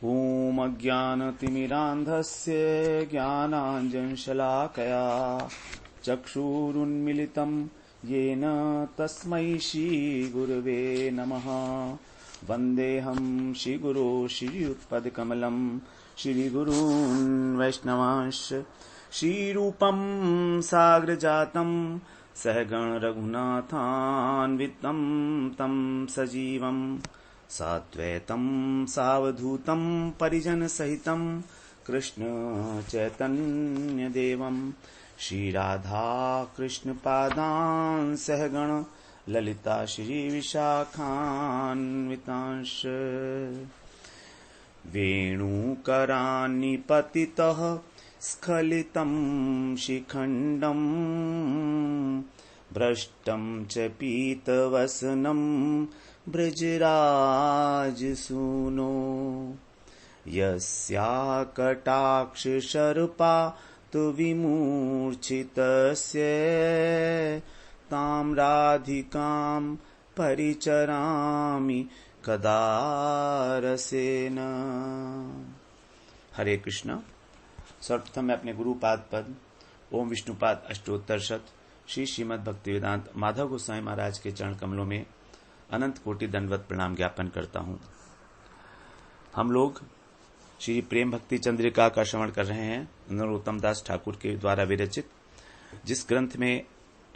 ॐ अज्ञानतिमिरान्धस्य ज्ञानाञ्जनशलाकया चक्षुरुन्मिलितं येन तस्मै श्रीगुरवे नमः। वन्देऽहं श्रीगुरो श्रीयुत्पदकमलं श्रीगुरून् वैष्णवांश्च श्रीरूपं साग्रजातं सहगण रघुनाथान्वितं तं सजीवं साद्वैतं सावधूतं परिजनसहितं कृष्ण चैतन्यदेवं श्रीराधा कृष्णपादान् सहगण ललिता श्रीविशाखान्वितांश्च वेणुकरान्निपतितः स्खलितं शिखण्डं भ्रष्टं च पीतवसनं ब्रजराजसूनो यस्या कटाक्षशर्पातु विमूर्छितस्य तां राधिकां परिचरामि कदा रसेन। हरे कृष्ण। सर्वप्रथम मैं अपने गुरुपाद पद ओम विष्णुपाद अष्टोत्तर शत श्री श्रीमद् भक्तिवेदांत माधव गोस्वामी महाराज के चरण कमलों में अनंत कोटि दंडवत प्रणाम ज्ञापन करता हूं। हम लोग श्री प्रेम भक्ति चंद्रिका का श्रवण कर रहे हैं, नरोत्तम दास ठाकुर के द्वारा विरचित, जिस ग्रंथ में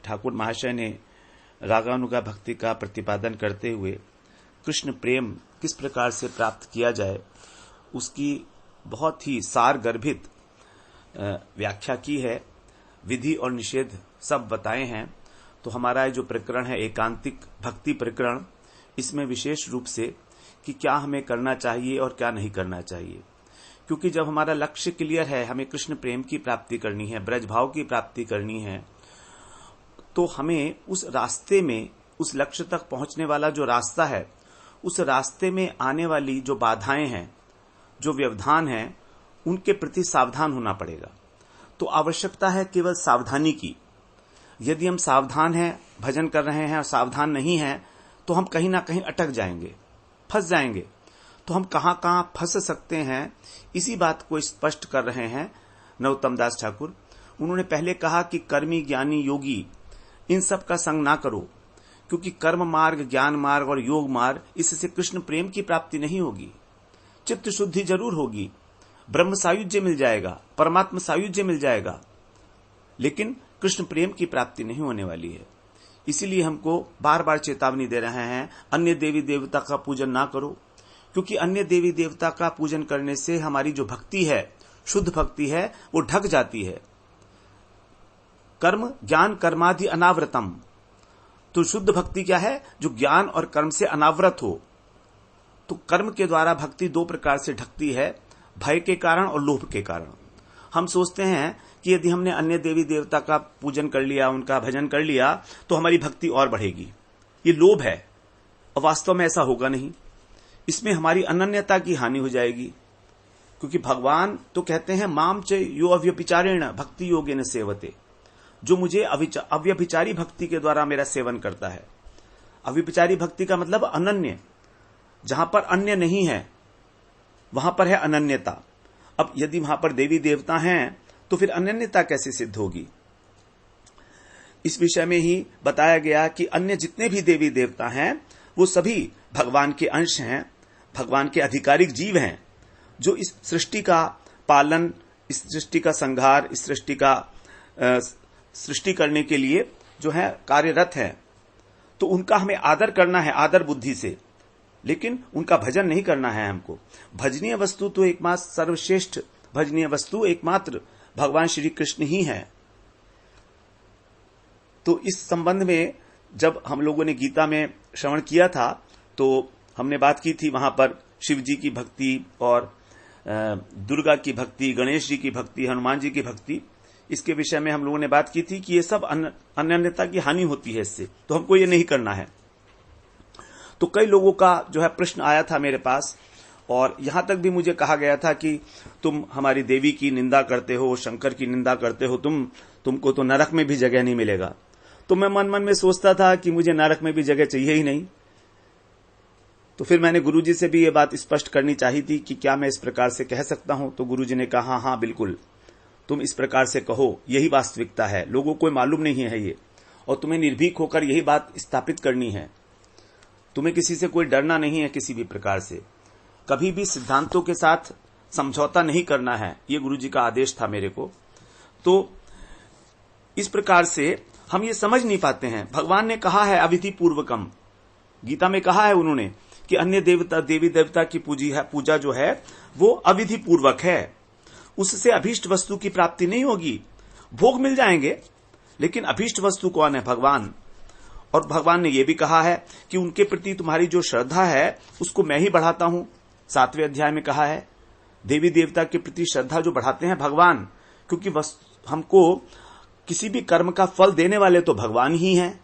ठाकुर महाशय ने रागानुगा भक्ति का प्रतिपादन करते हुए कृष्ण प्रेम किस प्रकार से प्राप्त किया जाए उसकी बहुत ही सार गर्भित व्याख्या की है। विधि और निषेध सब बताए हैं। तो हमारा जो प्रकरण है एकांतिक भक्ति प्रकरण, इसमें विशेष रूप से कि क्या हमें करना चाहिए और क्या नहीं करना चाहिए, क्योंकि जब हमारा लक्ष्य क्लियर है, हमें कृष्ण प्रेम की प्राप्ति करनी है, ब्रज भाव की प्राप्ति करनी है, तो हमें उस रास्ते में, उस लक्ष्य तक पहुंचने वाला जो रास्ता है, उस रास्ते में आने वाली जो बाधाएं हैं, जो व्यवधान हैं, उनके प्रति सावधान होना पड़ेगा। तो आवश्यकता है केवल सावधानी की। यदि हम सावधान हैं, भजन कर रहे हैं और सावधान नहीं हैं, तो हम कहीं ना कहीं अटक जाएंगे, फंस जाएंगे। तो हम कहां कहां फंस सकते हैं, इसी बात को स्पष्ट कर रहे हैं नरोत्तम दास ठाकुर। उन्होंने पहले कहा कि कर्मी ज्ञानी योगी इन सब का संग ना करो, क्योंकि कर्म मार्ग, ज्ञान मार्ग और योग मार्ग, इससे कृष्ण प्रेम की प्राप्ति नहीं होगी। चित्त शुद्धि जरूर होगी, ब्रह्म सायुज्य मिल जाएगा, परमात्मा सायुज्य मिल जाएगा, लेकिन कृष्ण प्रेम की प्राप्ति नहीं होने वाली है। इसीलिए हमको बार बार चेतावनी दे रहे हैं, अन्य देवी देवता का पूजन ना करो, क्योंकि अन्य देवी देवता का पूजन करने से हमारी जो भक्ति है, शुद्ध भक्ति है, वो ढक जाती है। कर्म ज्ञान कर्मादि अनावृतम, तो शुद्ध भक्ति क्या है? जो ज्ञान और कर्म से अनावृत हो। तो कर्म के द्वारा भक्ति दो प्रकार से ढकती है, भय के कारण और लोभ के कारण। हम सोचते हैं कि यदि हमने अन्य देवी देवता का पूजन कर लिया, उनका भजन कर लिया, तो हमारी भक्ति और बढ़ेगी। ये लोभ है, और वास्तव में ऐसा होगा नहीं। इसमें हमारी अनन्यता की हानि हो जाएगी, क्योंकि भगवान तो कहते हैं माम च यो अव्यभिचारेण भक्ति योगेन सेवते, जो मुझे अव्यभिचारी भक्ति के द्वारा मेरा सेवन करता है। अव्यभिचारी भक्ति का मतलब अनन्य, जहां पर अन्य नहीं है वहां पर है अनन्यता। अब यदि वहां पर देवी देवता हैं तो फिर अनन्यता कैसे सिद्ध होगी? इस विषय में ही बताया गया कि अन्य जितने भी देवी देवता हैं वो सभी भगवान के अंश हैं, भगवान के आधिकारिक जीव हैं, जो इस सृष्टि का पालन, इस सृष्टि का संहार, इस सृष्टि का सृष्टि करने के लिए जो है कार्यरत है। तो उनका हमें आदर करना है, आदर बुद्धि से, लेकिन उनका भजन नहीं करना है हमको। भजनीय वस्तु तो एकमात्र सर्वश्रेष्ठ भजनीय वस्तु एकमात्र भगवान श्री कृष्ण ही है। तो इस संबंध में जब हम लोगों ने गीता में श्रवण किया था, तो हमने बात की थी वहां पर शिव जी की भक्ति और दुर्गा की भक्ति, गणेश जी की भक्ति, हनुमान जी की भक्ति, इसके विषय में हम लोगों ने बात की थी कि ये सब अनन्यता की हानि होती है इससे, तो हमको ये नहीं करना है। तो कई लोगों का जो है प्रश्न आया था मेरे पास, और यहां तक भी मुझे कहा गया था कि तुम हमारी देवी की निंदा करते हो, शंकर की निंदा करते हो, तुमको तो नरक में भी जगह नहीं मिलेगा। तो मैं मन मन में सोचता था कि मुझे नरक में भी जगह चाहिए ही नहीं, तो फिर मैंने गुरुजी से भी ये बात स्पष्ट करनी चाहिए थी कि क्या मैं इस प्रकार से कह सकता हूं। तो गुरुजी ने कहा, हाँ बिल्कुल, तुम इस प्रकार से कहो, यही वास्तविकता है, लोगों को मालूम नहीं है ये, और तुम्हें निर्भीक होकर यही बात स्थापित करनी है। तुम्हें किसी से कोई डरना नहीं है, किसी भी प्रकार से कभी भी सिद्धांतों के साथ समझौता नहीं करना है। ये गुरुजी का आदेश था मेरे को। तो इस प्रकार से हम ये समझ नहीं पाते हैं। भगवान ने कहा है अविधि पूर्वकम, गीता में कहा है उन्होंने कि अन्य देवता देवी देवता की पूजा जो है वो अविधि पूर्वक है, उससे अभीष्ट वस्तु की प्राप्ति नहीं होगी। भोग मिल जाएंगे, लेकिन अभीष्ट वस्तु कौन है? भगवान। और भगवान ने यह भी कहा है कि उनके प्रति तुम्हारी जो श्रद्धा है उसको मैं ही बढ़ाता हूं। 7वें अध्याय में कहा है देवी देवता के प्रति श्रद्धा जो बढ़ाते हैं भगवान, क्योंकि हमको किसी भी कर्म का फल देने वाले तो भगवान ही हैं।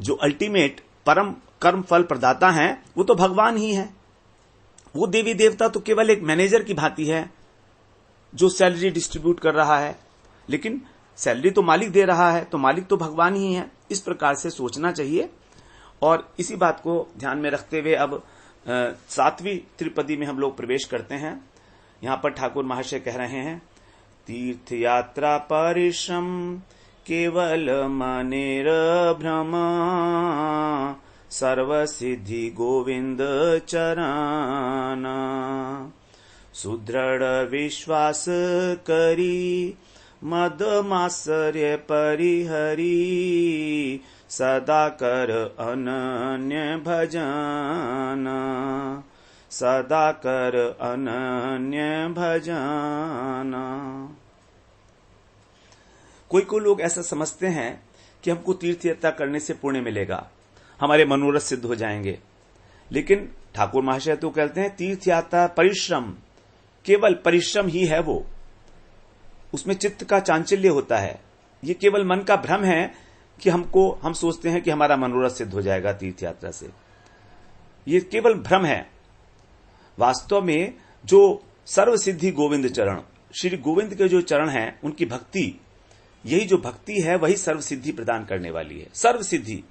जो अल्टीमेट परम कर्म फल प्रदाता हैं वो तो भगवान ही है। वो देवी देवता तो केवल एक मैनेजर की भांति है जो सैलरी डिस्ट्रीब्यूट कर रहा है, लेकिन सैलरी तो मालिक दे रहा है, तो मालिक तो भगवान ही है। इस प्रकार से सोचना चाहिए। और इसी बात को ध्यान में रखते हुए अब 7वीं त्रिपदी में हम लोग प्रवेश करते हैं। यहां पर ठाकुर महाशय कह रहे हैं, तीर्थ यात्रा परिश्रम केवल मनेर भ्रम, सर्व सिद्धि गोविंद चरण, सुदृढ़ विश्वास करी मद मात्सर्य परिहरी, सदा कर अनन्य भजन, सदा कर अनन्य भजन। कोई लोग ऐसा समझते हैं कि हमको तीर्थ यात्रा करने से पुण्य मिलेगा, हमारे मनोरथ सिद्ध हो जाएंगे। लेकिन ठाकुर महाशय तो कहते हैं तीर्थ यात्रा परिश्रम, केवल परिश्रम ही है वो, उसमें चित्त का चांचल्य होता है। ये केवल मन का भ्रम है कि हम सोचते हैं कि हमारा मनोरथ सिद्ध हो जाएगा तीर्थ यात्रा से। ये केवल भ्रम है। वास्तव में जो सर्व सिद्धि गोविंद चरण, श्री गोविंद के जो चरण हैं उनकी भक्ति, यही जो भक्ति है वही सर्व सिद्धि प्रदान करने वाली है। सर्व सिद्धि,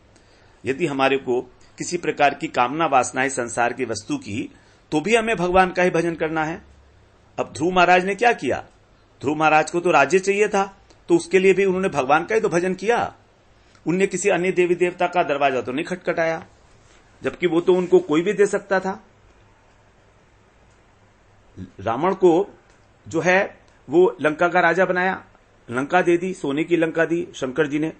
यदि हमारे को किसी प्रकार की कामना वासना है संसार की वस्तु की, तो भी हमें भगवान का ही भजन करना है। अब ध्रुव महाराज ने क्या किया? ध्रुव महाराज को तो राज्य चाहिए था, तो उसके लिए भी उन्होंने भगवान का ही तो भजन किया। उनने किसी अन्य देवी देवता का दरवाजा तो नहीं खटखटाया, जबकि वो तो उनको कोई भी दे सकता था। रावण को जो है वो लंका का राजा बनाया, लंका दे दी, सोने की लंका दी शंकर जी ने,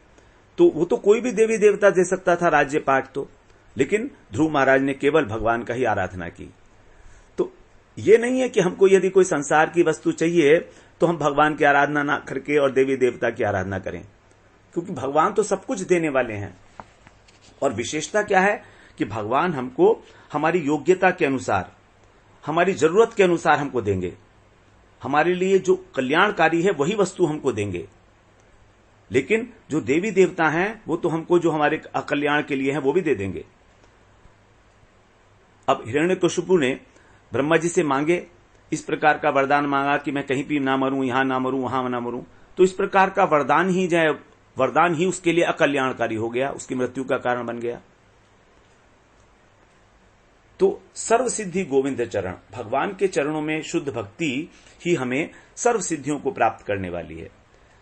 तो वो तो कोई भी देवी देवता दे सकता था राज्य पाठ तो, लेकिन ध्रुव महाराज ने केवल भगवान का ही आराधना की। तो ये नहीं है कि हमको यदि कोई संसार की वस्तु चाहिए तो हम भगवान की आराधना ना करके और देवी देवता की आराधना करें, क्योंकि भगवान तो सब कुछ देने वाले हैं। और विशेषता क्या है कि भगवान हमको हमारी योग्यता के अनुसार, हमारी जरूरत के अनुसार हमको देंगे। हमारे लिए जो कल्याणकारी है वही वस्तु हमको देंगे, लेकिन जो देवी देवता हैं वो तो हमको जो हमारे अकल्याण के लिए है वो भी दे देंगे। अब हिरण्यकशिपु ने ब्रह्मा जी से मांगे, इस प्रकार का वरदान मांगा कि मैं कहीं भी ना मरूं, यहां ना मरूं, वहां ना मरूं, तो इस प्रकार का वरदान ही उसके लिए अकल्याणकारी हो गया, उसकी मृत्यु का कारण बन गया। तो सर्व सिद्धि गोविंद चरण, भगवान के चरणों में शुद्ध भक्ति ही हमें सर्व सिद्धियों को प्राप्त करने वाली है।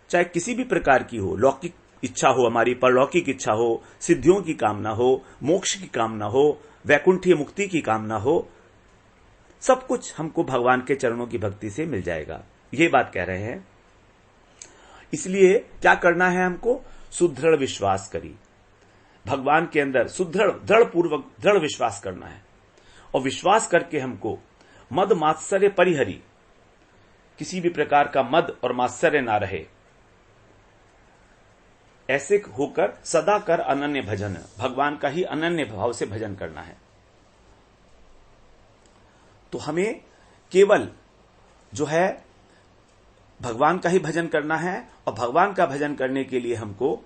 चाहे किसी भी प्रकार की हो, लौकिक इच्छा हो, हमारी परलौकिक इच्छा हो, सिद्धियों की कामना हो, मोक्ष की कामना हो, वैकुंठीय मुक्ति की कामना हो, सब कुछ हमको भगवान के चरणों की भक्ति से मिल जाएगा। ये बात कह रहे हैं। इसलिए क्या करना है हमको? सुदृढ़ विश्वास करी, भगवान के अंदर दृढ़ विश्वास करना है। और विश्वास करके हमको मद मात्सर्य परिहरी, किसी भी प्रकार का मद और मात्सर्य ना रहे, ऐसे होकर सदा कर अनन्य भजन, भगवान का ही अनन्य भाव से भजन करना है। तो हमें केवल जो है भगवान का ही भजन करना है, और भगवान का भजन करने के लिए हमको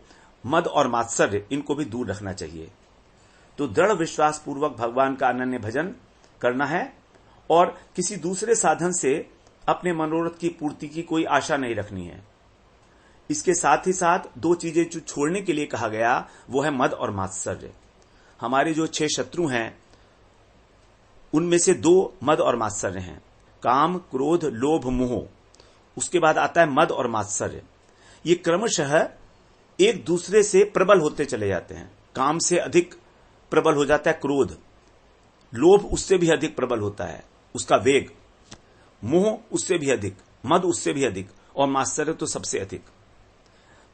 मद और मात्सर्य इनको भी दूर रखना चाहिए। तो दृढ़ विश्वास पूर्वक भगवान का अनन्य भजन करना है, और किसी दूसरे साधन से अपने मनोरथ की पूर्ति की कोई आशा नहीं रखनी है। इसके साथ ही साथ दो चीजें जो छोड़ने के लिए कहा गया वो है मद और मात्सर्य। हमारे जो 6 शत्रु हैं उनमें से 2 मद और मात्सर्य हैं। काम, क्रोध, लोभ, मोह। उसके बाद आता है मद और मात्सर्य। ये क्रमशः एक दूसरे से प्रबल होते चले जाते हैं। काम से अधिक प्रबल हो जाता है क्रोध, लोभ उससे भी अधिक प्रबल होता है उसका वेग, मोह उससे भी अधिक, मद उससे भी अधिक, और मात्सर्य तो सबसे अधिक।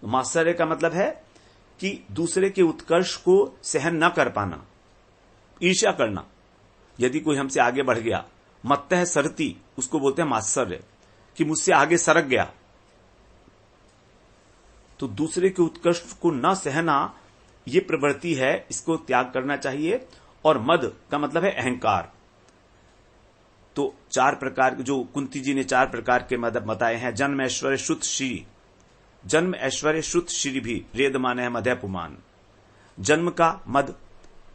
मात्सर्य का मतलब है कि दूसरे के उत्कर्ष को सहन न कर पाना, ईर्ष्या करना। यदि कोई हमसे आगे बढ़ गया, मत्तः सरती, उसको बोलते हैं मात्सर्य, कि मुझसे आगे सरक गया। तो दूसरे के उत्कर्ष को न सहना ये प्रवृत्ति है, इसको त्याग करना चाहिए। और मद का मतलब है अहंकार। तो 4 प्रकार, जो कुंती जी ने 4 प्रकार के मद बताए हैं। जन्म, ऐश्वर्य, श्रुत, श्री। जन्म, ऐश्वर्य, श्रुत, श्री भी रेद माने है मदय पुमान। जन्म का मद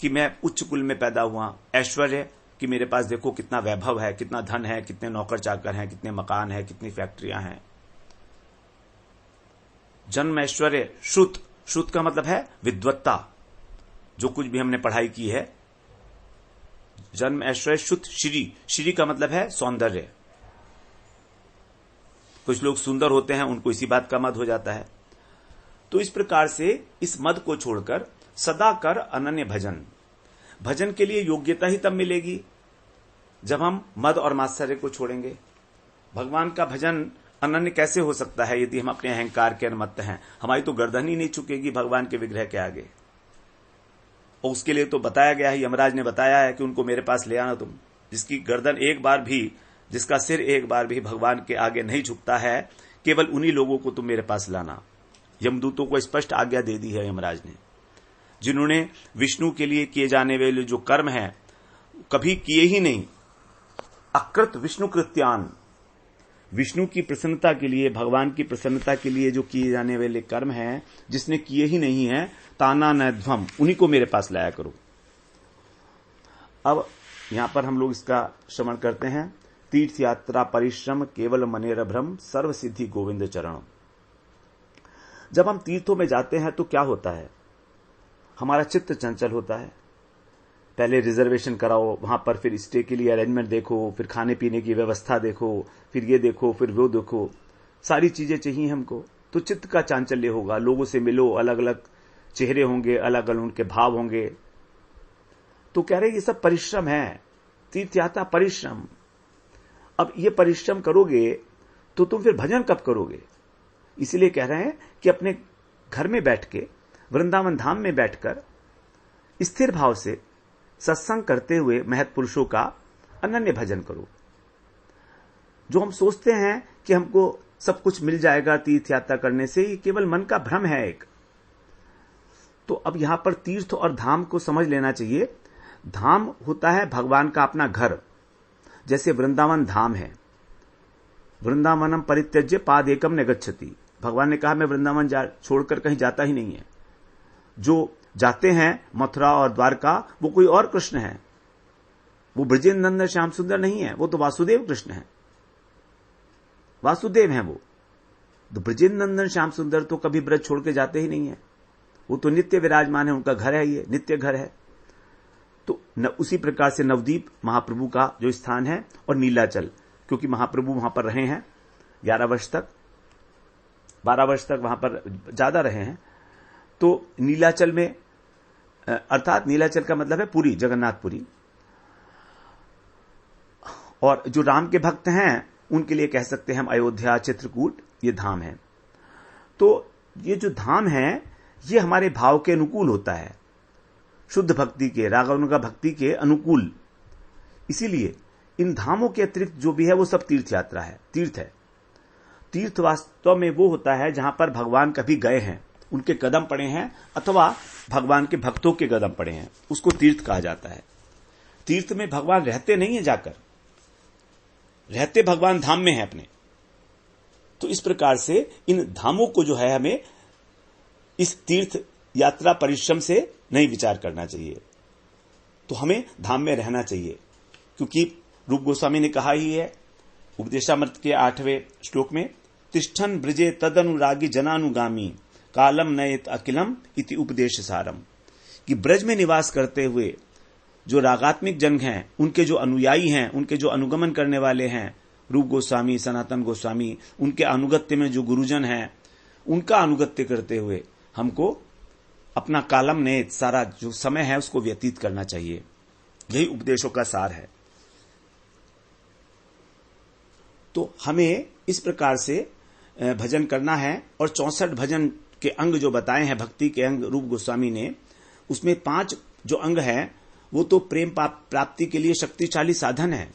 कि मैं उच्च कुल में पैदा हुआ, ऐश्वर्य कि मेरे पास देखो कितना वैभव है, कितना धन है, कितने नौकर चाकर हैं, कितने मकान हैं, कितनी फैक्ट्रियां हैं। जन्म, ऐश्वर्य, श्रुत। श्रुत का मतलब है विद्वत्ता, जो कुछ भी हमने पढ़ाई की है। जन्म, ऐश्वर्य, श्रुत, श्री। श्री का मतलब है सौंदर्य। कुछ लोग सुंदर होते हैं, उनको इसी बात का मद हो जाता है। तो इस प्रकार से इस मद को छोड़कर सदा कर अनन्य भजन। भजन के लिए योग्यता ही तब मिलेगी जब हम मद और मात्सर्य को छोड़ेंगे। भगवान का भजन अनन्य कैसे हो सकता है यदि हम अपने अहंकार के अनुमत्त हैं? हमारी तो गर्दन ही नहीं झुकेगी भगवान के विग्रह के आगे। और उसके लिए तो बताया गया है, यमराज ने बताया है कि उनको मेरे पास ले आना तुम। जिसकी गर्दन एक बार भी, जिसका सिर एक बार भी भगवान के आगे नहीं झुकता है, केवल उन्हीं लोगों को तुम मेरे पास लाना। यमदूतों को स्पष्ट आज्ञा दे दी है यमराज ने। जिन्होंने विष्णु के लिए किए जाने वाले जो कर्म हैं कभी किए ही नहीं, अकृत विष्णु कृत्यान, विष्णु की प्रसन्नता के लिए, भगवान की प्रसन्नता के लिए जो किए जाने वाले कर्म हैं, जिसने किए ही नहीं है, ताना नध्वम, उन्हीं को मेरे पास लाया करो। अब यहां पर हम लोग इसका श्रवण करते हैं। तीर्थ यात्रा परिश्रम केवल मनेर भ्रम, सर्व सिद्धि गोविंद चरण। जब हम तीर्थों में जाते हैं तो क्या होता है? हमारा चित्त चंचल होता है। पहले रिजर्वेशन कराओ, वहां पर फिर स्टे के लिए अरेंजमेंट देखो, फिर खाने पीने की व्यवस्था देखो, फिर ये देखो, फिर वो देखो, सारी चीजें चाहिए हमको। तो चित्त का चांचल्य होगा। लोगों से मिलो, अलग अलग चेहरे होंगे, अलग अलग उनके भाव होंगे। तो कह रहे ये सब परिश्रम है, तीर्थ यात्रा परिश्रम। अब ये परिश्रम करोगे तो तुम फिर भजन कब करोगे? इसलिए कह रहे हैं कि अपने घर में बैठ के, वृंदावन धाम में बैठकर स्थिर भाव से सत्संग करते हुए महत् पुरुषों का अनन्य भजन करो। जो हम सोचते हैं कि हमको सब कुछ मिल जाएगा तीर्थ यात्रा करने से, ये केवल मन का भ्रम है एक। तो अब यहां पर तीर्थ और धाम को समझ लेना चाहिए। धाम होता है भगवान का अपना घर, जैसे वृंदावन धाम है। वृंदावनम परित्यज्य पाद एकम न गच्छति। भगवान ने कहा मैं वृंदावन छोड़कर कहीं जाता ही नहीं है। जो जाते हैं मथुरा और द्वारका, वो कोई और कृष्ण है, वो ब्रजेंद्र नंदन श्याम सुंदर नहीं है, वो तो वासुदेव कृष्ण है, वासुदेव हैं वो। तो ब्रजेंद्र नंदन श्याम सुंदर तो कभी ब्रज छोड़ के जाते ही नहीं है, वो तो नित्य विराजमान है, उनका घर है, ये नित्य घर है। तो उसी प्रकार से नवदीप महाप्रभु का जो स्थान है, और नीलाचल, क्योंकि महाप्रभु वहां पर रहे हैं 11 वर्ष तक, 12 वर्ष तक वहां पर ज्यादा रहे हैं। तो नीलाचल में, अर्थात नीलाचल का मतलब है पुरी, जगन्नाथपुरी। और जो राम के भक्त हैं उनके लिए कह सकते हैं हम अयोध्या, चित्रकूट, ये धाम है। तो ये जो धाम है ये हमारे भाव के अनुकूल होता है, शुद्ध भक्ति के, रागानुगा भक्ति के अनुकूल। इसीलिए इन धामों के अतिरिक्त जो भी है वो सब तीर्थ यात्रा है, तीर्थ है। तीर्थ वास्तव में वो होता है जहां पर भगवान कभी गए हैं, उनके कदम पड़े हैं, अथवा भगवान के भक्तों के कदम पड़े हैं, उसको तीर्थ कहा जाता है। तीर्थ में भगवान रहते नहीं है जाकर, रहते भगवान धाम में है अपने। तो इस प्रकार से इन धामों को जो है हमें इस तीर्थ यात्रा परिश्रम से नहीं विचार करना चाहिए। तो हमें धाम में रहना चाहिए, क्योंकि रूप गोस्वामी ने कहा ही है उपदेशामृत के 8वें श्लोक में, तिष्ठन ब्रजे तदनुरागी जनानुगामी कालम नयत अकिलम इति उपदेश सारम, कि ब्रज में निवास करते हुए जो रागात्मिक जन हैं, उनके जो अनुयायी हैं, उनके जो अनुगमन करने वाले हैं, रूप गोस्वामी, सनातन गोस्वामी, उनके अनुगत्य में जो गुरुजन हैं, उनका अनुगत्य करते हुए हमको अपना कालम ने सारा जो समय है उसको व्यतीत करना चाहिए। यही उपदेशों का सार है। तो हमें इस प्रकार से भजन करना है। और 64 भजन के अंग जो बताए हैं, भक्ति के अंग रूप गोस्वामी ने, उसमें 5 जो अंग हैं वो तो प्रेम प्राप्ति के लिए शक्तिशाली साधन है।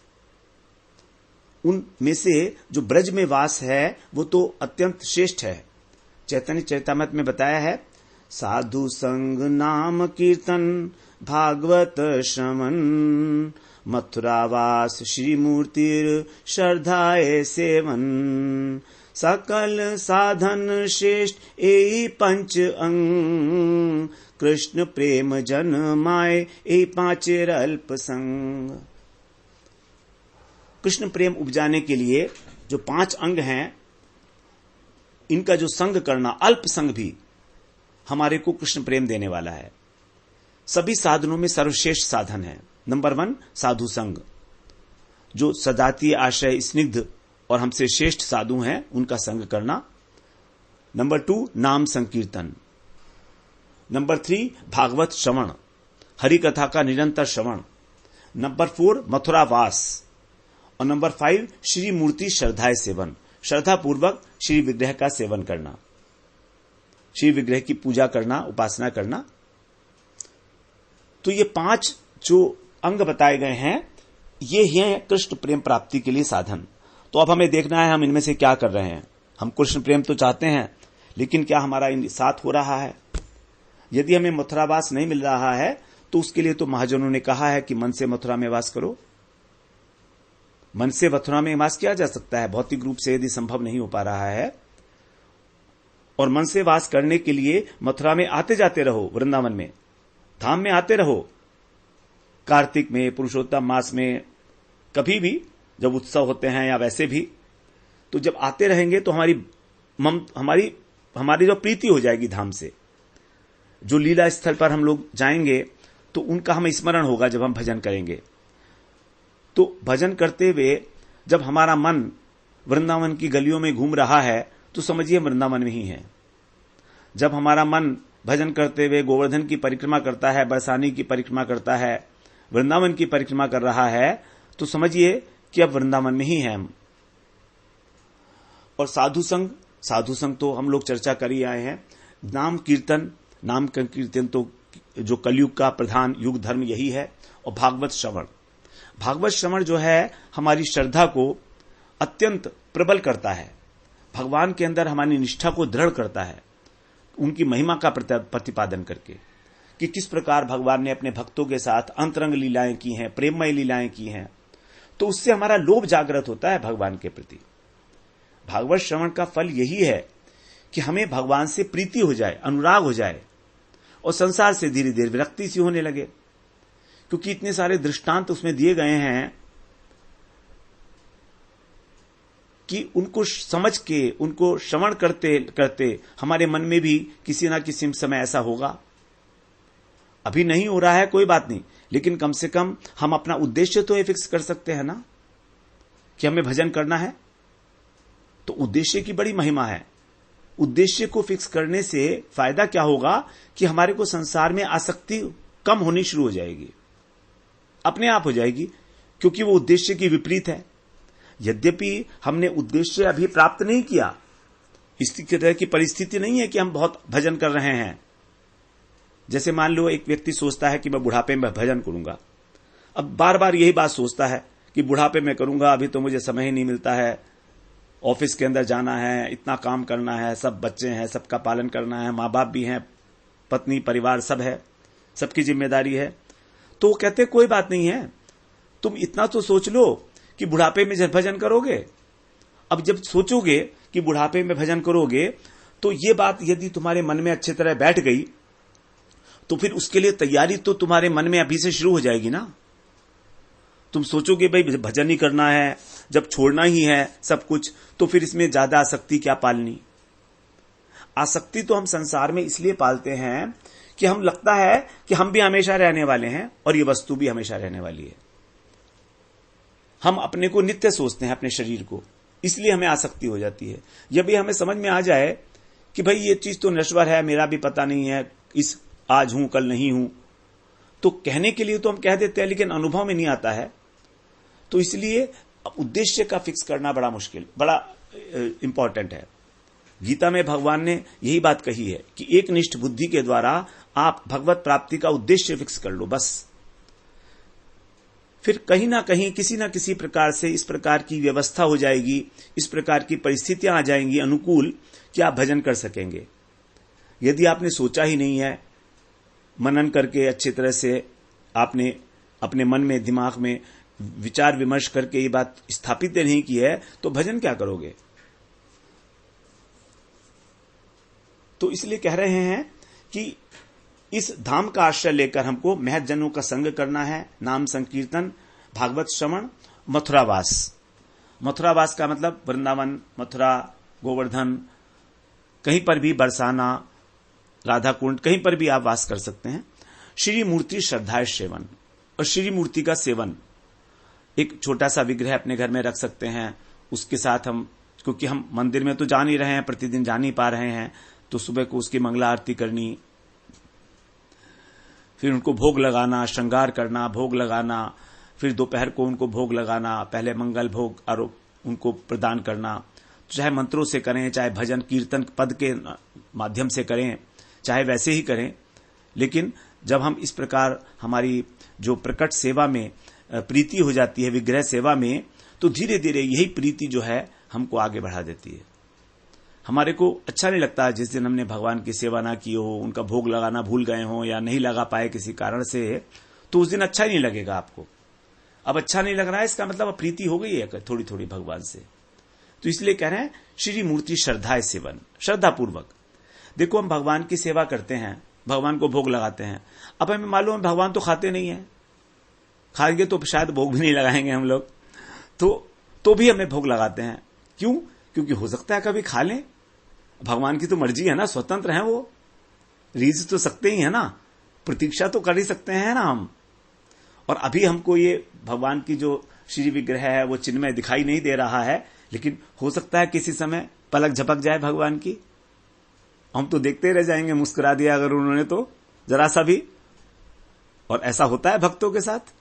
उनमें से जो ब्रज में वास है वो तो अत्यंत श्रेष्ठ है। चैतन्य चरितामृत में बताया है, साधु संग नाम कीर्तन भागवत श्रवण मथुरावास श्री मूर्तिर श्रद्धाए सेवन सकल साधन श्रेष्ठ ए पंच अंग कृष्ण प्रेम जन माय ए पांचेर अल्प संग। कृष्ण प्रेम उपजाने के लिए जो 5 अंग हैं, इनका जो संग करना, अल्प संग भी हमारे को कृष्ण प्रेम देने वाला है। सभी साधनों में सर्वश्रेष्ठ साधन है। नंबर 1 साधु संग, जो सदातीय आश्रय स्निग्ध और हमसे श्रेष्ठ साधु हैं, उनका संग करना। नंबर 2 नाम संकीर्तन। नंबर 3 भागवत श्रवण, हरि कथा का निरंतर श्रवण। नंबर 4 मथुरा वास। और नंबर 5 श्री मूर्ति श्रद्धाए सेवन, श्रद्धा पूर्वक श्री विग्रह का सेवन करना, श्री विग्रह की पूजा करना, उपासना करना। तो ये 5 जो अंग बताए गए हैं, ये हैं कृष्ण प्रेम प्राप्ति के लिए साधन। तो अब हमें देखना है हम इनमें से क्या कर रहे हैं। हम कृष्ण प्रेम तो चाहते हैं, लेकिन क्या हमारा इन साथ हो रहा है? यदि हमें मथुरावास नहीं मिल रहा है तो उसके लिए तो महाजनों ने कहा है कि मन से मथुरा में वास करो। मन से मथुरा में वास किया जा सकता है, भौतिक रूप से यदि संभव नहीं हो पा रहा है। और मन से वास करने के लिए मथुरा में आते जाते रहो, वृंदावन में, धाम में आते रहो। कार्तिक में, पुरुषोत्तम मास में, कभी भी जब उत्सव होते हैं या वैसे भी, तो जब आते रहेंगे तो हमारी जो प्रीति हो जाएगी धाम से। जो लीला स्थल पर हम लोग जाएंगे तो उनका हमें स्मरण होगा जब हम भजन करेंगे। तो भजन करते हुए जब हमारा मन वृंदावन की गलियों में घूम रहा है तो समझिए वृंदावन में ही है। जब हमारा मन भजन करते हुए गोवर्धन की परिक्रमा करता है, बरसानी की परिक्रमा करता है, वृंदावन की परिक्रमा कर रहा है, तो समझिए कि अब वृंदावन में ही है हम। और साधु संग तो हम लोग चर्चा कर ही आए हैं। नाम कीर्तन तो जो कलयुग का प्रधान युग धर्म यही है। और भागवत श्रवण जो है हमारी श्रद्धा को अत्यंत प्रबल करता है, भगवान के अंदर हमारी निष्ठा को दृढ़ करता है, उनकी महिमा का प्रतिपादन करके कि किस प्रकार भगवान ने अपने भक्तों के साथ अंतरंग लीलाएं की हैं, प्रेममय लीलाएं की हैं। तो उससे हमारा लोभ जागृत होता है भगवान के प्रति। भागवत श्रवण का फल यही है कि हमें भगवान से प्रीति हो जाए, अनुराग हो जाए, और संसार से धीरे धीरे विरक्ति सी होने लगे। क्योंकि इतने सारे दृष्टांत उसमें दिए गए हैं कि उनको समझ के, उनको श्रवण करते करते हमारे मन में भी किसी ना किसी समय ऐसा होगा। अभी नहीं हो रहा है, कोई बात नहीं, लेकिन कम से कम हम अपना उद्देश्य तो ये फिक्स कर सकते हैं ना कि हमें भजन करना है। तो उद्देश्य की बड़ी महिमा है। उद्देश्य को फिक्स करने से फायदा क्या होगा कि हमारे को संसार में आसक्ति कम होनी शुरू हो जाएगी, अपने आप हो जाएगी, क्योंकि वो उद्देश्य की विपरीत है। यद्यपि हमने उद्देश्य अभी प्राप्त नहीं किया, इस तरह की परिस्थिति नहीं है कि हम बहुत भजन कर रहे हैं। जैसे मान लो एक व्यक्ति सोचता है कि मैं बुढ़ापे में भजन करूंगा, अब बार बार यही बात सोचता है कि बुढ़ापे में करूंगा, अभी तो मुझे समय ही नहीं मिलता है, ऑफिस के अंदर जाना है, इतना काम करना है, सब बच्चे हैं, सबका पालन करना है, माँ बाप भी हैं, पत्नी परिवार सब है, सबकी जिम्मेदारी है। तो वो कहते कोई बात नहीं है, तुम इतना तो सोच लो कि बुढ़ापे में भजन करोगे। अब जब सोचोगे कि बुढ़ापे में भजन करोगे तो ये बात यदि तुम्हारे मन में अच्छी तरह बैठ गई तो फिर उसके लिए तैयारी तो तुम्हारे मन में अभी से शुरू हो जाएगी ना। तुम सोचोगे भाई भजन ही करना है, जब छोड़ना ही है सब कुछ, तो फिर इसमें ज्यादा आसक्ति क्या पालनी। आसक्ति तो हम संसार में इसलिए पालते हैं कि हम लगता है कि हम भी हमेशा रहने वाले हैं और ये वस्तु भी हमेशा रहने वाली है। हम अपने को नित्य सोचते हैं, अपने शरीर को, इसलिए हमें आसक्ति हो जाती है। जब ये हमें समझ में आ जाए कि भाई ये चीज तो नश्वर है, मेरा भी पता नहीं है, इस आज हूं कल नहीं हूं, तो कहने के लिए तो हम कह देते हैं लेकिन अनुभव में नहीं आता है। तो इसलिए उद्देश्य का फिक्स करना बड़ा मुश्किल, बड़ा इंपॉर्टेंट है। गीता में भगवान ने यही बात कही है कि एक निष्ठ बुद्धि के द्वारा आप भगवत प्राप्ति का उद्देश्य फिक्स कर लो बस। फिर कहीं ना कहीं किसी ना किसी प्रकार से इस प्रकार की व्यवस्था हो जाएगी, इस प्रकार की परिस्थितियां आ जाएंगी अनुकूल कि आप भजन कर सकेंगे। यदि आपने सोचा ही नहीं है, मनन करके अच्छी तरह से आपने अपने मन में, दिमाग में विचार विमर्श करके ये बात स्थापित नहीं की है, तो भजन क्या करोगे? तो इसलिए कह रहे हैं कि इस धाम का आश्रय लेकर हमको महजनों का संग करना है, नाम संकीर्तन, भागवत श्रवण, मथुरावास। मथुरावास का मतलब वृंदावन, मथुरा, गोवर्धन, कहीं पर भी, बरसाना, राधा कुंड, कहीं पर भी आप वास कर सकते हैं। श्री मूर्ति श्रद्धा सेवन, और श्री मूर्ति का सेवन, एक छोटा सा विग्रह अपने घर में रख सकते हैं। उसके साथ हम, क्योंकि हम मंदिर में तो जा नहीं रहे हैं, प्रतिदिन जा नहीं पा रहे हैं, तो सुबह को उसकी मंगला आरती करनी, फिर उनको भोग लगाना, श्रृंगार करना, भोग लगाना, फिर दोपहर को उनको भोग लगाना, पहले मंगल भोग और उनको प्रदान करना। चाहे मंत्रों से करें, चाहे भजन कीर्तन पद के माध्यम से करें, चाहे वैसे ही करें, लेकिन जब हम इस प्रकार हमारी जो प्रकट सेवा में प्रीति हो जाती है, विग्रह सेवा में, तो धीरे धीरे यही प्रीति जो है हमको आगे बढ़ा देती है। हमारे को अच्छा नहीं लगता जिस दिन हमने भगवान की सेवा ना की हो, उनका भोग लगाना भूल गए हो या नहीं लगा पाए किसी कारण से, तो उस दिन अच्छा ही नहीं लगेगा आपको। अब अच्छा नहीं लग रहा है, इसका मतलब अब प्रीति हो गई है थोड़ी थोड़ी भगवान से। तो इसलिए कह रहे हैं श्री मूर्ति श्रद्धा सेवन, श्रद्धा पूर्वक। देखो, हम भगवान की सेवा करते हैं, भगवान को भोग लगाते हैं। अब हमें मालूम है भगवान तो खाते नहीं है, खाएंगे तो शायद भोग भी नहीं लगाएंगे हम लोग, तो भी हमें भोग लगाते हैं। क्यों? क्योंकि हो सकता है कभी खा लें। भगवान की तो मर्जी है ना, स्वतंत्र है वो, रीझ तो सकते ही है ना, प्रतीक्षा तो कर ही सकते हैं ना हम। और अभी हमको ये भगवान की जो श्री विग्रह है वो चिन्मय दिखाई नहीं दे रहा है, लेकिन हो सकता है किसी समय पलक झपक जाए भगवान की, हम तो देखते रह जाएंगे। मुस्कुरा दिया अगर उन्होंने तो जरा सा भी, और ऐसा होता है भक्तों के साथ,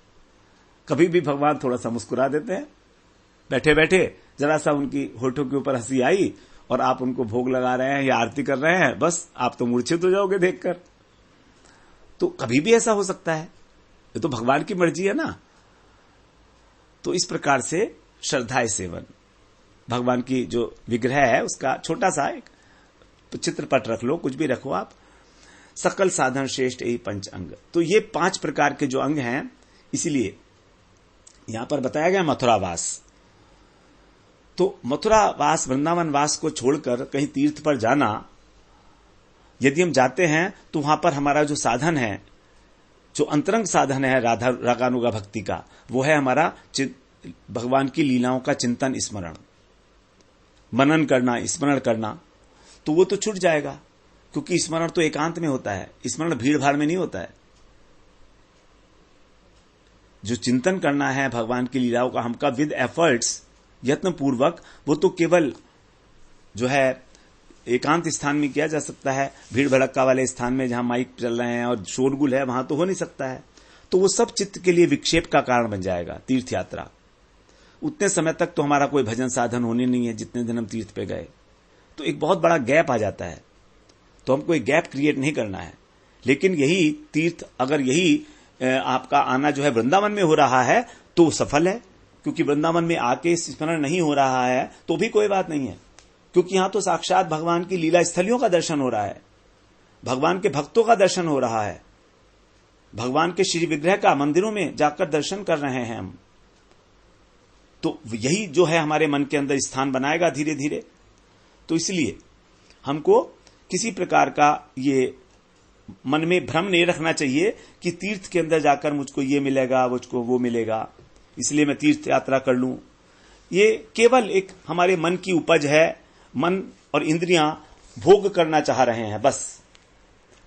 कभी भी भगवान थोड़ा सा मुस्कुरा देते हैं, बैठे बैठे जरा सा उनकी होठों के ऊपर हंसी आई और आप उनको भोग लगा रहे हैं या आरती कर रहे हैं, बस आप तो मूर्छित हो जाओगे देखकर। तो कभी भी ऐसा हो सकता है, ये तो भगवान की मर्जी है ना। तो इस प्रकार से श्रद्धा सेवन, भगवान की जो विग्रह है उसका छोटा सा एक चित्रपट रख लो, कुछ भी रखो आप। सकल साधन श्रेष्ठ यही पंच अंग, तो ये 5 प्रकार के जो अंग हैं, इसीलिए यहां पर बताया गया मथुरावास। तो मथुरावास, वृंदावन वास को छोड़कर कहीं तीर्थ पर जाना, यदि हम जाते हैं तो वहां पर हमारा जो साधन है, जो अंतरंग साधन है राधा रागानुगा भक्ति का, वो है हमारा भगवान की लीलाओं का चिंतन, स्मरण, मनन करना, स्मरण करना। तो वो तो छूट जाएगा, क्योंकि स्मरण तो एकांत में होता है, स्मरण भीड़ भाड़ में नहीं होता है। जो चिंतन करना है भगवान की लीलाओं का हमका विद एफर्ट्स, यत्न पूर्वक, वो तो केवल जो है एकांत स्थान में किया जा सकता है। भीड़ भड़क्का वाले स्थान में जहां माइक चल रहे हैं और शोरगुल है, वहां तो हो नहीं सकता है। तो वो सब चित्त के लिए विक्षेप का कारण बन जाएगा। तीर्थ यात्रा, उतने समय तक तो हमारा कोई भजन साधन होने नहीं है जितने दिन हम तीर्थ पे गए, तो एक बहुत बड़ा गैप आ जाता है। तो हमको एक गैप क्रिएट नहीं करना है। लेकिन यही तीर्थ, अगर यही आपका आना जो है वृंदावन में हो रहा है तो सफल है, क्योंकि वृंदावन में आके स्मरण नहीं हो रहा है तो भी कोई बात नहीं है, क्योंकि यहां तो साक्षात भगवान की लीला स्थलियों का दर्शन हो रहा है, भगवान के भक्तों का दर्शन हो रहा है, भगवान के श्री विग्रह का मंदिरों में जाकर दर्शन कर रहे हैं हम। तो यही जो है हमारे मन के अंदर स्थान बनाएगा धीरे धीरे। तो इसलिए हमको किसी प्रकार का ये मन में भ्रम नहीं रखना चाहिए कि तीर्थ के अंदर जाकर मुझको ये मिलेगा, मुझको वो मिलेगा, इसलिए मैं तीर्थ यात्रा कर लूं। ये केवल एक हमारे मन की उपज है। मन और इंद्रियां भोग करना चाह रहे हैं बस।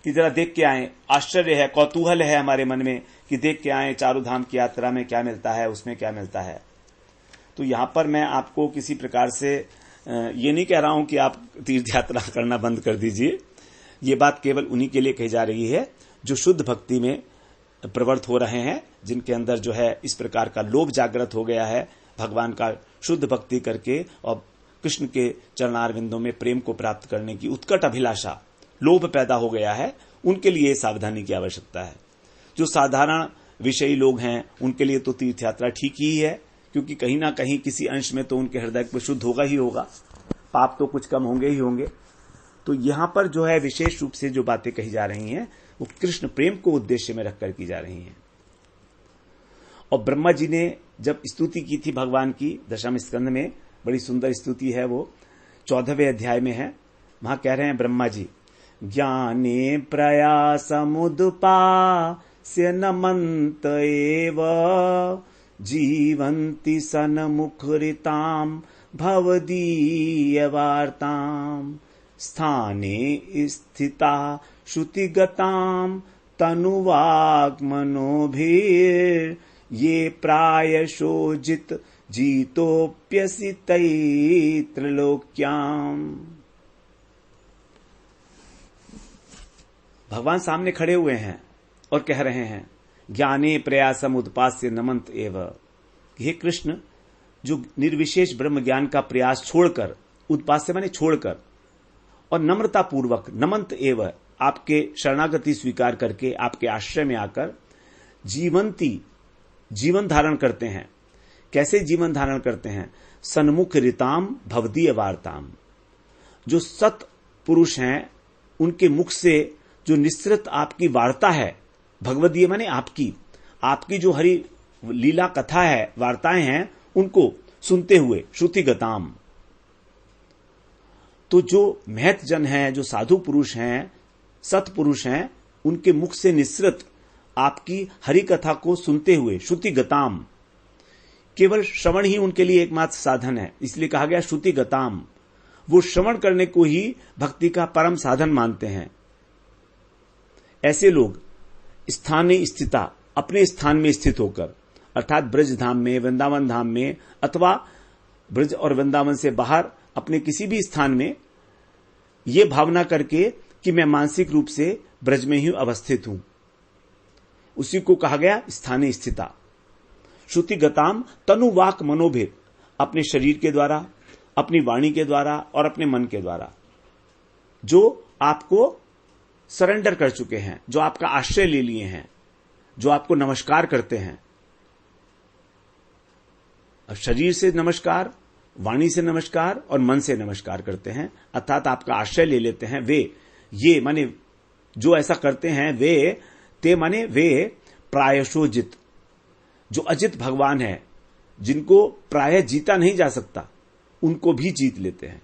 कि जरा देख के आए, आश्चर्य है, कौतूहल है हमारे मन में कि देख के आए चारों धाम की यात्रा में क्या मिलता है, उसमें क्या मिलता है। तो यहां पर मैं आपको किसी प्रकार से ये नहीं कह रहा हूं कि आप तीर्थ यात्रा करना बंद कर दीजिए। ये बात केवल उन्हीं के लिए कही जा रही है जो शुद्ध भक्ति में प्रवृत्त हो रहे हैं, जिनके अंदर जो है इस प्रकार का लोभ जागृत हो गया है, भगवान का शुद्ध भक्ति करके और कृष्ण के चरणारविंदों में प्रेम को प्राप्त करने की उत्कट अभिलाषा, लोभ पैदा हो गया है। उनके लिए सावधानी की आवश्यकता है। जो साधारण विषयी लोग हैं उनके लिए तो तीर्थ यात्रा ठीक ही है, क्योंकि कहीं ना कहीं किसी अंश में तो उनके हृदय को शुद्ध होगा ही होगा, पाप तो कुछ कम होंगे ही होंगे। तो यहां पर जो है विशेष रूप से जो बातें कही जा रही हैं वो कृष्ण प्रेम को उद्देश्य में रखकर की जा रही हैं। और ब्रह्मा जी ने जब स्तुति की थी भगवान की दशम स्कंद में, बड़ी सुंदर स्तुति है, वो 14वें अध्याय में है। वहां कह रहे हैं ब्रह्मा जी, ज्ञाने प्रयासमुदुपास्य नमन्त एव जीवन्ति सन्मुखरिताम् भवदीयवार्ताम् स्थाने स्थिता श्रुतिगताम् तनुवाग्मनोभिर् ये प्रायशो जीतोप्यसि त्रैलोक्याम्। भगवान सामने खड़े हुए हैं और कह रहे हैं, ज्ञाने प्रयासम उदपास्य नमन्त एव। हे कृष्ण, जो निर्विशेष ब्रह्म ज्ञान का प्रयास छोड़कर, उदपास्य माने छोड़कर, और नम्रता पूर्वक नमन्त एव आपके शरणागति स्वीकार करके आपके आश्रय में आकर जीवन धारण करते हैं। कैसे जीवन धारण करते हैं? सन्मुख रिताम भवदीय वार्ताम। जो सत पुरुष हैं उनके मुख से जो निश्रित आपकी वार्ता है, भगवदीय माने आपकी जो हरि लीला कथा है, वार्ताएं हैं, उनको सुनते हुए श्रुतिगताम। तो जो महत जन हैं, जो साधु पुरुष हैं, सत्पुरुष हैं, उनके मुख से निश्रित आपकी हरि कथा को सुनते हुए श्रुतिगताम। केवल श्रवण ही उनके लिए एकमात्र साधन है, इसलिए कहा गया श्रुतिगताम। वो श्रवण करने को ही भक्ति का परम साधन मानते हैं। ऐसे लोग स्थाने स्थिता, अपने स्थान में स्थित होकर, अर्थात ब्रज धाम में, वृंदावन धाम में, अथवा ब्रज और वृंदावन से बाहर अपने किसी भी स्थान में, ये भावना करके कि मैं मानसिक रूप से ब्रज में ही अवस्थित हूं, उसी को कहा गया स्थाने स्थिता। श्रुतिगताम तनुवाक मनोभिर, अपने शरीर के द्वारा, अपनी वाणी के द्वारा और अपने मन के द्वारा, जो आपको सरेंडर कर चुके हैं, जो आपका आश्रय ले लिए हैं, जो आपको नमस्कार करते हैं। अब शरीर से नमस्कार, वाणी से नमस्कार और मन से नमस्कार करते हैं, अर्थात आपका आश्रय ले लेते हैं। वे, ये माने जो ऐसा करते हैं, वे ते माने वे प्रायशोजित, जो अजित भगवान है, जिनको प्राय जीता नहीं जा सकता, उनको भी जीत लेते हैं।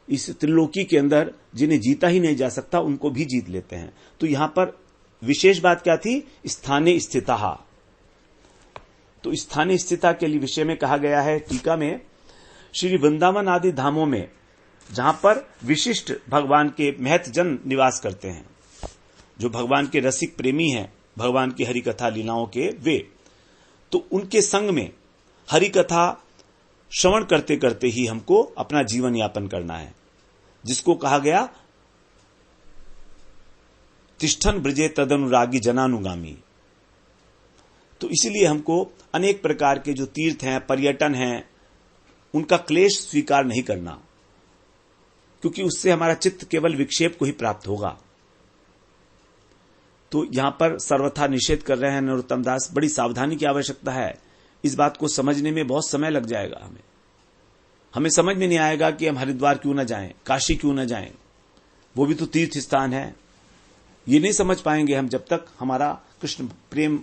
इस त्रिलोकी के अंदर जिन्हें जीता ही नहीं जा सकता, उनको भी जीत लेते हैं। तो यहां पर विशेष बात क्या थी? स्थाने स्थिता। तो स्थानीय स्थिता के लिए विषय में कहा गया है टीका में, श्री वृंदावन आदि धामों में जहां पर विशिष्ट भगवान के महत जन निवास करते हैं, जो भगवान के रसिक प्रेमी हैं, भगवान की हरि कथा लीलाओं के, वे तो उनके संग में हरि कथा श्रवण करते करते ही हमको अपना जीवन यापन करना है, जिसको कहा गया तिष्ठन ब्रजे तदनुरागी जनानुगामी। तो इसलिए हमको अनेक प्रकार के जो तीर्थ हैं, पर्यटन हैं, उनका क्लेश स्वीकार नहीं करना, क्योंकि उससे हमारा चित्त केवल विक्षेप को ही प्राप्त होगा। तो यहां पर सर्वथा निषेध कर रहे हैं नरोत्तम दास। बड़ी सावधानी की आवश्यकता है। इस बात को समझने में बहुत समय लग जाएगा। हमें समझ में नहीं आएगा कि हम हरिद्वार क्यों न जाएं, काशी क्यों न जाएं, वो भी तो तीर्थ स्थान है। ये नहीं समझ पाएंगे हम जब तक हमारा कृष्ण प्रेम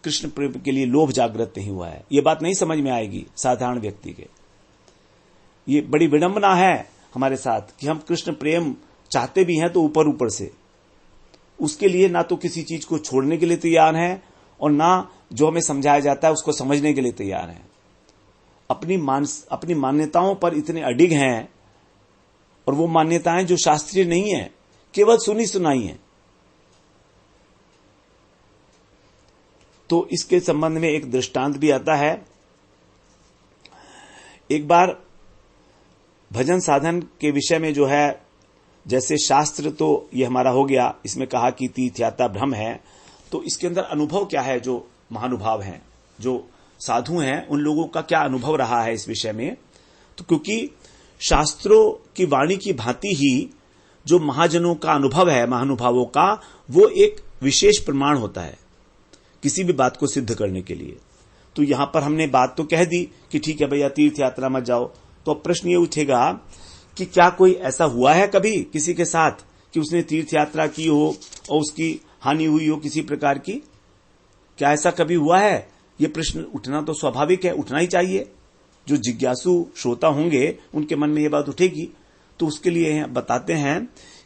के लिए लोभ जागृत नहीं हुआ है। ये बात नहीं समझ में आएगी साधारण व्यक्ति के। ये बड़ी विडंबना है हमारे साथ कि हम कृष्ण प्रेम चाहते भी हैं तो ऊपर ऊपर से, उसके लिए ना तो किसी चीज को छोड़ने के लिए तैयार हैं और ना जो हमें समझाया जाता है उसको समझने के लिए तैयार हैं। अपनी मान्यताओं पर इतने अडिग हैं, और वो मान्यताएं जो शास्त्रीय नहीं है, केवल सुनी सुनाई है। तो इसके संबंध में एक दृष्टांत भी आता है। एक बार भजन साधन के विषय में जो है, जैसे शास्त्र तो ये हमारा हो गया, इसमें कहा कि तीर्थ यात्रा भ्रम है, तो इसके अंदर अनुभव क्या है, जो महानुभाव हैं, जो साधु हैं, उन लोगों का क्या अनुभव रहा है इस विषय में। तो क्योंकि शास्त्रों की वाणी की भांति ही जो महाजनों का अनुभव है, महानुभावों का, वो एक विशेष प्रमाण होता है किसी भी बात को सिद्ध करने के लिए। तो यहां पर हमने बात तो कह दी कि ठीक है भैया तीर्थ यात्रा मत जाओ, तो अब प्रश्न ये उठेगा कि क्या कोई ऐसा हुआ है कभी किसी के साथ कि उसने तीर्थ यात्रा की हो और उसकी हानि हुई हो किसी प्रकार की? क्या ऐसा कभी हुआ है? ये प्रश्न उठना तो स्वाभाविक है, उठना ही चाहिए। जो जिज्ञासु श्रोता होंगे उनके मन में ये बात उठेगी। तो उसके लिए बताते हैं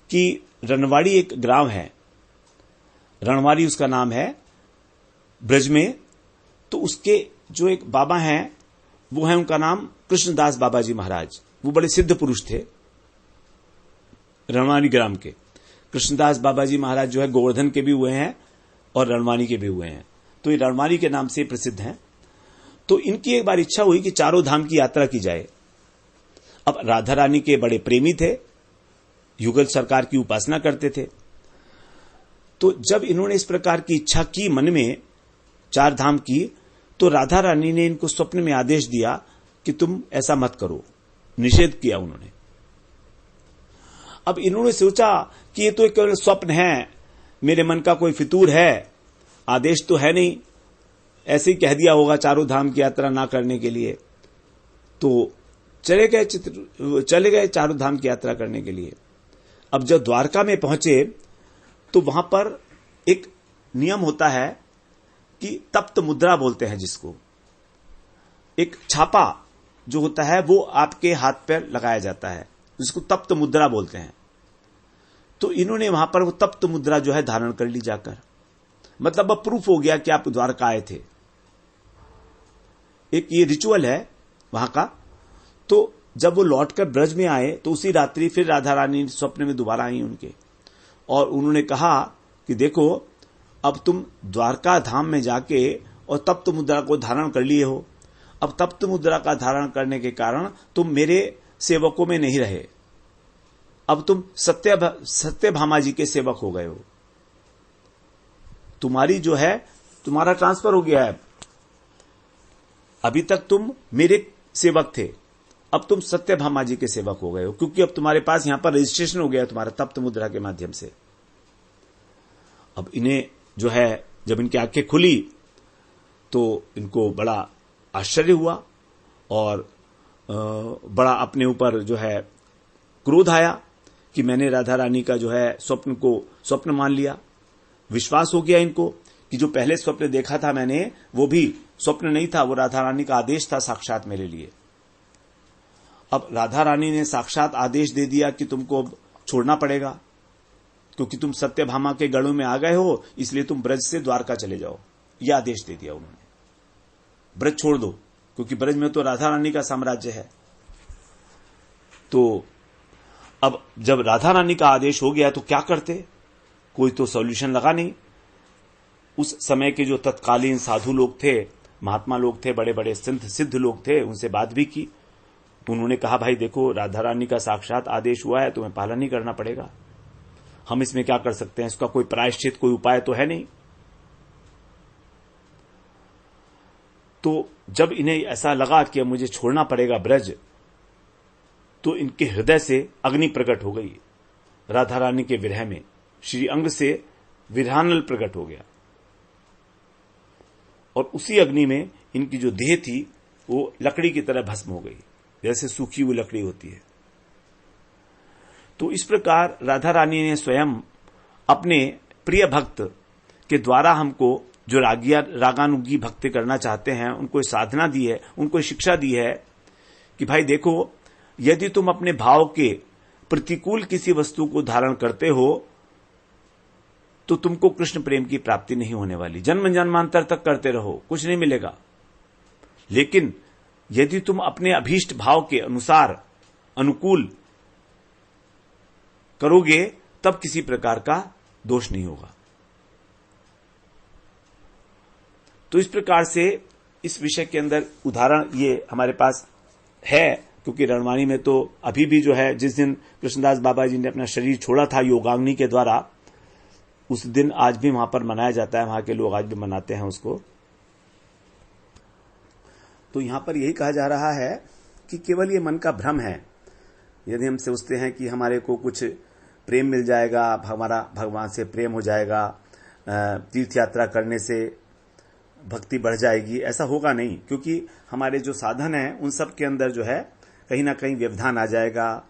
कि रणवाड़ी एक ग्राम है, रणवाड़ी उसका नाम है ब्रज में। तो उसके जो एक बाबा हैं वो है, उनका नाम कृष्णदास बाबा जी महाराज। वो बड़े सिद्ध पुरुष थे रणवाणी ग्राम के। कृष्णदास बाबा जी महाराज जो है गोवर्धन के भी हुए हैं और रणवाणी के भी हुए हैं, तो ये रणवाणी के नाम से प्रसिद्ध हैं। तो इनकी एक बार इच्छा हुई कि चारों धाम की यात्रा की जाए। अब राधा रानी के बड़े प्रेमी थे, युगल सरकार की उपासना करते थे। तो जब इन्होंने इस प्रकार की इच्छा की मन में चार धाम की, तो राधा रानी ने इनको स्वप्न में आदेश दिया कि तुम ऐसा मत करो, निषेध किया उन्होंने। अब इन्होंने सोचा कि ये तो एक केवल स्वप्न है, मेरे मन का कोई फितूर है, आदेश तो है नहीं, ऐसे ही कह दिया होगा चारों धाम की यात्रा ना करने के लिए। तो चले गए चारों धाम की यात्रा करने के लिए। अब जब द्वारका में पहुंचे तो वहां पर एक नियम होता है कि तप्त मुद्रा बोलते हैं जिसको, एक छापा जो होता है वो आपके हाथ पर लगाया जाता है, जिसको तप्त मुद्रा बोलते हैं। तो इन्होंने वहां पर वो तप्त मुद्रा जो है धारण कर ली जाकर, मतलब अब प्रूफ हो गया कि आप द्वारका आए थे। एक ये रिचुअल है वहां का। तो जब वो लौटकर ब्रज में आए तो उसी रात्रि फिर राधा रानी स्वप्न में दोबारा आई उनके, और उन्होंने कहा कि देखो अब तुम द्वारका धाम में जाके और तप्त मुद्रा को धारण कर लिए हो। अब तप्त मुद्रा का धारण करने के कारण तुम मेरे सेवकों में नहीं रहे, अब तुम सत्यभामा जी के सेवक हो गए हो। तुम्हारी जो है, तुम्हारा ट्रांसफर हो गया है। अभी तक तुम मेरे सेवक थे, अब तुम सत्यभामा जी के सेवक हो गए हो, क्योंकि अब तुम्हारे पास यहां पर रजिस्ट्रेशन हो गया तुम्हारा तप्त मुद्रा के माध्यम से। अब इन्हें जो है, जब इनकी आंखें खुली तो इनको बड़ा आश्चर्य हुआ और बड़ा अपने ऊपर जो है क्रोध आया कि मैंने राधा रानी का जो है स्वप्न को स्वप्न मान लिया। विश्वास हो गया इनको कि जो पहले स्वप्न देखा था मैंने, वो भी स्वप्न नहीं था, वो राधा रानी का आदेश था साक्षात मेरे लिए। अब राधा रानी ने साक्षात आदेश दे दिया कि तुमको अब छोड़ना पड़ेगा, क्योंकि तुम सत्यभामा के गढ़ों में आ गए हो, इसलिए तुम ब्रज से द्वारका चले जाओ। यह आदेश दे दिया उन्होंने, ब्रज छोड़ दो, क्योंकि ब्रज में तो राधा रानी का साम्राज्य है। तो अब जब राधा रानी का आदेश हो गया तो क्या करते, कोई तो सॉल्यूशन लगा नहीं। उस समय के जो तत्कालीन साधु लोग थे, महात्मा लोग थे, बड़े बड़े सिद्ध लोग थे, उनसे बात भी की। उन्होंने कहा भाई देखो राधा रानी का साक्षात आदेश हुआ है, तुम्हें पालन नहीं करना पड़ेगा, हम इसमें क्या कर सकते हैं, इसका कोई प्रायश्चित कोई उपाय तो है नहीं। तो जब इन्हें ऐसा लगा कि मुझे छोड़ना पड़ेगा ब्रज, तो इनके हृदय से अग्नि प्रकट हो गई। राधा रानी के विरह में श्री अंग से विरहानल प्रकट हो गया, और उसी अग्नि में इनकी जो देह थी वो लकड़ी की तरह भस्म हो गई, जैसे सूखी हुई लकड़ी होती है। तो इस प्रकार राधा रानी ने स्वयं अपने प्रिय भक्त के द्वारा हमको, जो रागानुगी भक्ति करना चाहते हैं, उनको साधना दी है, उनको शिक्षा दी है कि भाई देखो, यदि तुम अपने भाव के प्रतिकूल किसी वस्तु को धारण करते हो तो तुमको कृष्ण प्रेम की प्राप्ति नहीं होने वाली। जन्म जन्मांतर तक करते रहो, कुछ नहीं मिलेगा। लेकिन यदि तुम अपने अभीष्ट भाव के अनुसार अनुकूल करोगे तब किसी प्रकार का दोष नहीं होगा। तो इस प्रकार से इस विषय के अंदर उदाहरण ये हमारे पास है, क्योंकि रणवाणी में तो अभी भी जो है, जिस दिन कृष्णदास बाबा जी ने अपना शरीर छोड़ा था योगाग्नि के द्वारा, उस दिन आज भी वहां पर मनाया जाता है, वहां के लोग आज भी मनाते हैं उसको। तो यहां पर यही कहा जा रहा है कि केवल ये मन का भ्रम है। यदि हम सोचते हैं कि हमारे को कुछ प्रेम मिल जाएगा, हमारा भगवान से प्रेम हो जाएगा, तीर्थ यात्रा करने से भक्ति बढ़ जाएगी, ऐसा होगा नहीं। क्योंकि हमारे जो साधन हैं उन सब के अंदर जो है कहीं ना कहीं व्यवधान आ जाएगा,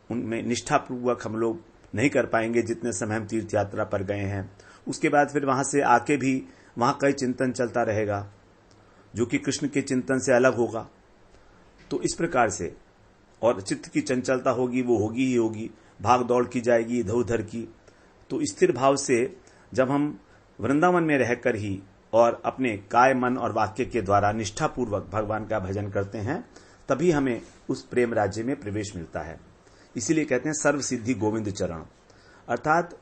उनमें निष्ठापूर्वक हम लोग नहीं कर पाएंगे जितने समय हम तीर्थ यात्रा पर गए हैं। उसके बाद फिर वहां से आके भी वहां कई चिंतन चलता रहेगा जो कि कृष्ण के चिंतन से अलग होगा। तो इस प्रकार से, और चित्त की चंचलता होगी, वो होगी ही होगी, भाग दौड़ की जाएगी इधर उधर की। तो स्थिर भाव से जब हम वृंदावन में रहकर ही और अपने काय मन और वाक्य के द्वारा निष्ठापूर्वक भगवान का भजन करते हैं, तभी हमें उस प्रेम राज्य में प्रवेश मिलता है। इसीलिए कहते हैं सर्व सिद्धि गोविंद चरण, अर्थात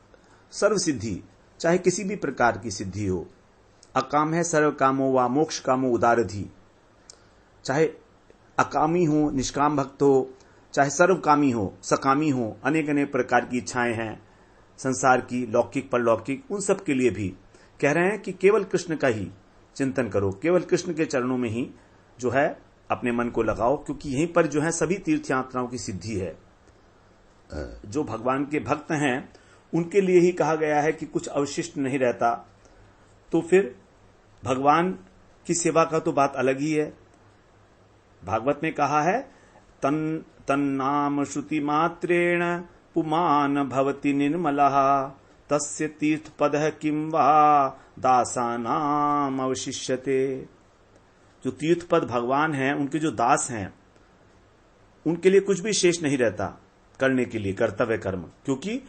सर्व सिद्धि, चाहे किसी भी प्रकार की सिद्धि हो, अकाम है सर्व कामो व मोक्ष कामो उदारधि, चाहे अकामी हो, निष्काम भक्त हो, चाहे सर्वकामी हो, सकामी हो, अनेक अनेक प्रकार की इच्छाएं हैं संसार की, लौकिक परलौकिक, उन सब के लिए भी कह रहे हैं कि केवल कृष्ण का ही चिंतन करो, केवल कृष्ण के चरणों में ही जो है अपने मन को लगाओ, क्योंकि यहीं पर जो है सभी तीर्थ यात्राओं की सिद्धि है। जो भगवान के भक्त हैं उनके लिए ही कहा गया है कि कुछ अवशिष्ट नहीं रहता। तो फिर भगवान की सेवा का तो बात अलग ही है। भागवत में कहा है, तन नाम श्रुति मात्रेण पुमान भवति निर्मलः तस्य तीर्थ पदः किं वा दासानाम अवशिष्यते। जो तीर्थ पद भगवान हैं, उनके जो दास हैं, उनके लिए कुछ भी शेष नहीं रहता करने के लिए कर्तव्य कर्म, क्योंकि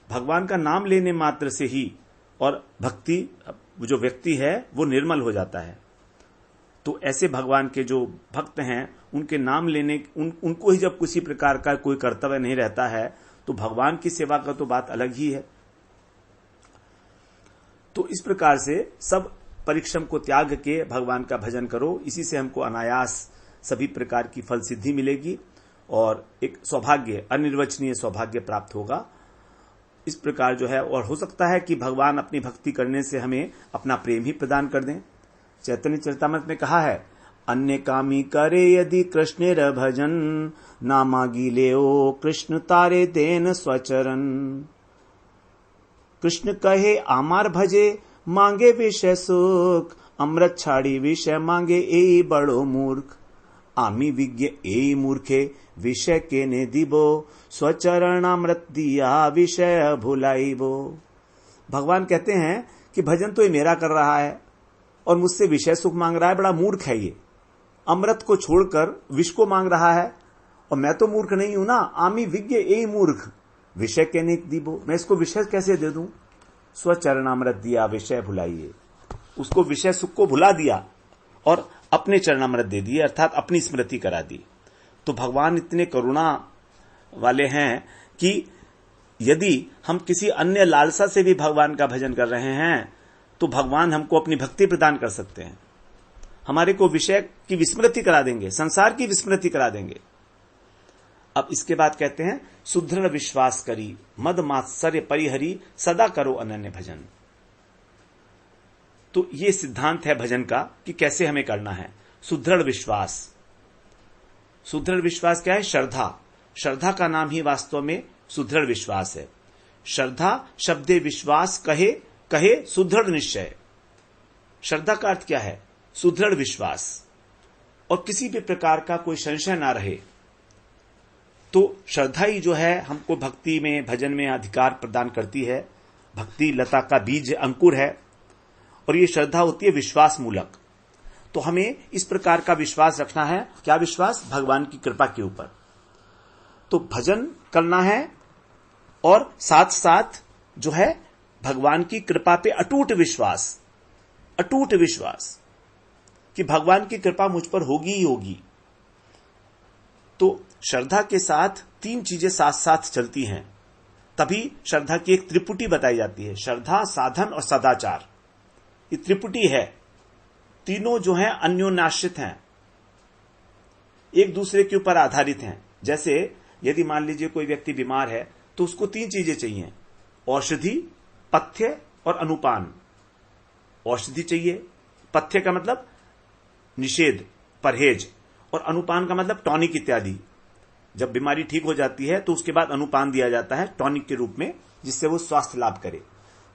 भगवान का नाम लेने मात्र से ही और भक्ति जो व्यक्ति है वो निर्मल हो जाता है। तो ऐसे भगवान के जो भक्त हैं, उनके नाम लेने उनको ही जब किसी प्रकार का कोई कर्तव्य नहीं रहता है, तो भगवान की सेवा का तो बात अलग ही है। तो इस प्रकार से सब परिश्रम को त्याग के भगवान का भजन करो, इसी से हमको अनायास सभी प्रकार की फल सिद्धि मिलेगी और एक सौभाग्य, अनिर्वचनीय सौभाग्य प्राप्त होगा। इस प्रकार जो है, और हो सकता है कि भगवान अपनी भक्ति करने से हमें अपना प्रेम ही प्रदान कर दें। चैतन्य चरितामृत में कहा है, अन्य कामी करे यदि कृष्णेर भजन, ना मागी ले ओ कृष्ण तारे देन स्वचरण। कृष्ण कहे आमार भजे, मांगे विषय सुख, अमृत छाड़ी विषय मांगे ए बड़ो मूर्ख। आमी विज्ञ ए मूर्खे, विषय के ने दिबो, स्वचरण अमृत दिया विषय भुलाइबो। भगवान कहते हैं कि भजन तो ये मेरा कर रहा है और मुझसे विषय सुख मांग रहा है, बड़ा मूर्ख है ये। अमृत को छोड़कर विष को मांग रहा है, और मैं तो मूर्ख नहीं हूं ना। आमी विज्ञ ए मूर्ख, विषय के ने दिबो, मैं इसको विषय कैसे दे दूं। स्वचरण अमृत दिया विषय भुलाइए, उसको विषय सुख को भुला दिया और अपने चरणामृत दे दिए, अर्थात अपनी स्मृति करा दी। तो भगवान इतने करुणा वाले हैं कि यदि हम किसी अन्य लालसा से भी भगवान का भजन कर रहे हैं, तो भगवान हमको अपनी भक्ति प्रदान कर सकते हैं, हमारे को विषय की विस्मृति करा देंगे, संसार की विस्मृति करा देंगे। अब इसके बाद कहते हैं, सुदृढ़ विश्वास करी, मद मात्सर्य परिहरी, सदा करो अनन्य भजन। तो ये सिद्धांत है भजन का कि कैसे हमें करना है। सुदृढ़ विश्वास, सुदृढ़ विश्वास क्या है? श्रद्धा। श्रद्धा का नाम ही वास्तव में सुदृढ़ विश्वास है। श्रद्धा शब्दे विश्वास कहे, कहे सुदृढ़ निश्चय। श्रद्धा का अर्थ क्या है? सुदृढ़ विश्वास, और किसी भी प्रकार का कोई संशय ना रहे। तो श्रद्धा ही जो है हमको भक्ति में, भजन में अधिकार प्रदान करती है। भक्ति लता का बीज अंकुर है, और ये श्रद्धा होती है विश्वास मूलक। तो हमें इस प्रकार का विश्वास रखना है। क्या विश्वास? भगवान की कृपा के ऊपर। तो भजन करना है और साथ साथ जो है भगवान की कृपा पे अटूट विश्वास, अटूट विश्वास कि भगवान की कृपा मुझ पर होगी ही होगी। तो श्रद्धा के साथ तीन चीजें साथ साथ चलती हैं। तभी श्रद्धा की एक त्रिपुटी बताई जाती है। श्रद्धा, साधन और सदाचार, ये त्रिपुटी है। तीनों जो हैं अन्योन्याश्रित हैं, एक दूसरे के ऊपर आधारित हैं। जैसे यदि मान लीजिए कोई व्यक्ति बीमार है तो उसको 3 चीजें चाहिए, औषधि, पथ्य और अनुपान। औषधि चाहिए, पथ्य का मतलब निषेध, परहेज, और अनुपान का मतलब टॉनिक इत्यादि। जब बीमारी ठीक हो जाती है तो उसके बाद अनुपान दिया जाता है टॉनिक के रूप में, जिससे वो स्वास्थ्य लाभ करे।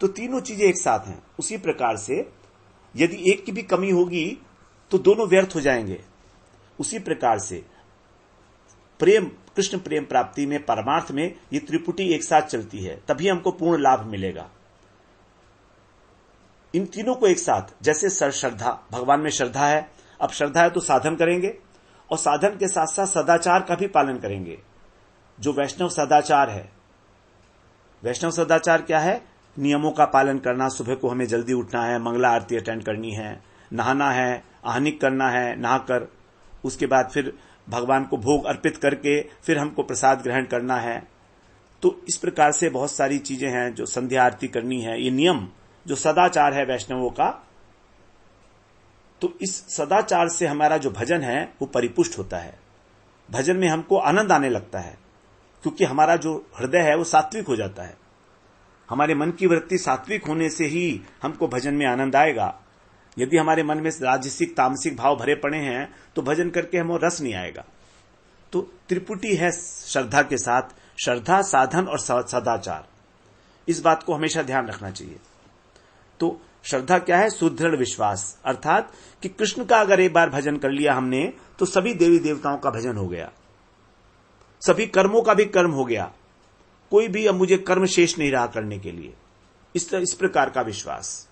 तो तीनों चीजें एक साथ हैं। उसी प्रकार से यदि एक की भी कमी होगी तो दोनों व्यर्थ हो जाएंगे। उसी प्रकार से प्रेम, कृष्ण प्रेम प्राप्ति में, परमार्थ में ये त्रिपुटी एक साथ चलती है, तभी हमको पूर्ण लाभ मिलेगा। इन तीनों को एक साथ, जैसे श्रद्धा, भगवान में श्रद्धा है, अब श्रद्धा है तो साधन करेंगे, और साधन के साथ साथ सदाचार का भी पालन करेंगे। जो वैष्णव सदाचार है, वैष्णव सदाचार क्या है? नियमों का पालन करना। सुबह को हमें जल्दी उठना है, मंगला आरती अटेंड करनी है, नहाना है, आहनिक करना है, नहाकर उसके बाद फिर भगवान को भोग अर्पित करके फिर हमको प्रसाद ग्रहण करना है। तो इस प्रकार से बहुत सारी चीजें हैं जो संध्या आरती करनी है। ये नियम जो सदाचार है वैष्णवों का, तो इस सदाचार से हमारा जो भजन है वो परिपुष्ट होता है। भजन में हमको आनंद आने लगता है, क्योंकि हमारा जो हृदय है वो सात्विक हो जाता है। हमारे मन की वृत्ति सात्विक होने से ही हमको भजन में आनंद आएगा। यदि हमारे मन में राजसिक, तामसिक भाव भरे पड़े हैं तो भजन करके हमें रस नहीं आएगा। तो त्रिपुटी है श्रद्धा के साथ, श्रद्धा, साधन और सदाचार। इस बात को हमेशा ध्यान रखना चाहिए। तो श्रद्धा क्या है? सुदृढ़ विश्वास, अर्थात कि कृष्ण का अगर एक बार भजन कर लिया हमने तो सभी देवी देवताओं का भजन हो गया, सभी कर्मों का भी कर्म हो गया, कोई भी अब मुझे कर्म शेष नहीं रहा करने के लिए। इस प्रकार का विश्वास।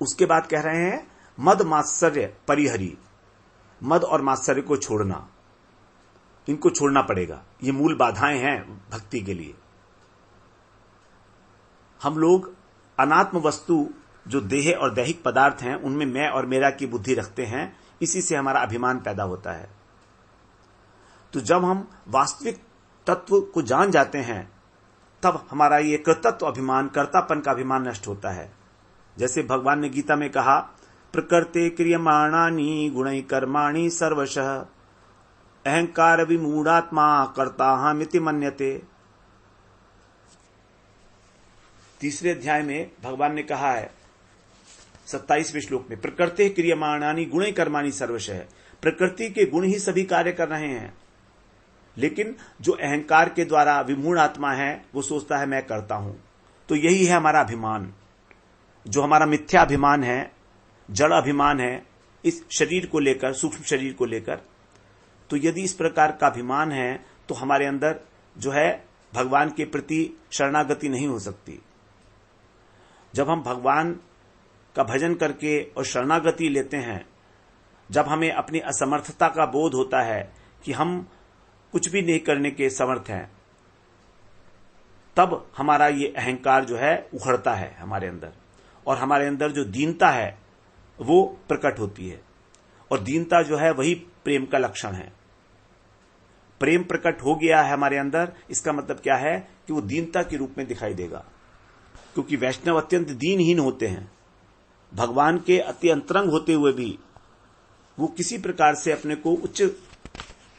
उसके बाद कह रहे हैं मद मात्सर्य परिहरी, मद और मात्सर्य को छोड़ना, इनको छोड़ना पड़ेगा। ये मूल बाधाएं हैं भक्ति के लिए। हम लोग अनात्म वस्तु जो देह और दैहिक पदार्थ हैं उनमें मैं और मेरा की बुद्धि रखते हैं, इसी से हमारा अभिमान पैदा होता है। तो जब हम वास्तविक तत्व को जान जाते हैं तब हमारा ये कृतत्व अभिमान, कर्तापन का अभिमान नष्ट होता है। जैसे भगवान ने गीता में कहा, प्रकृते क्रियमाणानि गुणै कर्माणि सर्वशः अहंकार विमूढ़ात्मा कर्ताहमिति मन्यते। 3 अध्याय में भगवान ने कहा है 27वें श्लोक में, प्रकृते क्रियमाणानि गुणै कर्माणि सर्वशः, प्रकृति के गुण ही सभी कार्य कर रहे हैं, लेकिन जो अहंकार के द्वारा विमूढ़ आत्मा है वो सोचता है मैं करता हूं। तो यही है हमारा अभिमान, जो हमारा मिथ्या अभिमान है, जड़ अभिमान है इस शरीर को लेकर, सूक्ष्म शरीर को लेकर। तो यदि इस प्रकार का अभिमान है तो हमारे अंदर जो है भगवान के प्रति शरणागति नहीं हो सकती। जब हम भगवान का भजन करके और शरणागति लेते हैं, जब हमें अपनी असमर्थता का बोध होता है कि हम कुछ भी नहीं करने के समर्थ हैं, तब हमारा ये अहंकार जो है उखड़ता है हमारे अंदर, और हमारे अंदर जो दीनता है वो प्रकट होती है। और दीनता जो है वही प्रेम का लक्षण है। प्रेम प्रकट हो गया है हमारे अंदर, इसका मतलब क्या है कि वो दीनता के रूप में दिखाई देगा। क्योंकि वैष्णव अत्यंत दीनहीन होते हैं, भगवान के अति अंतरंग होते हुए भी वो किसी प्रकार से अपने को उच्च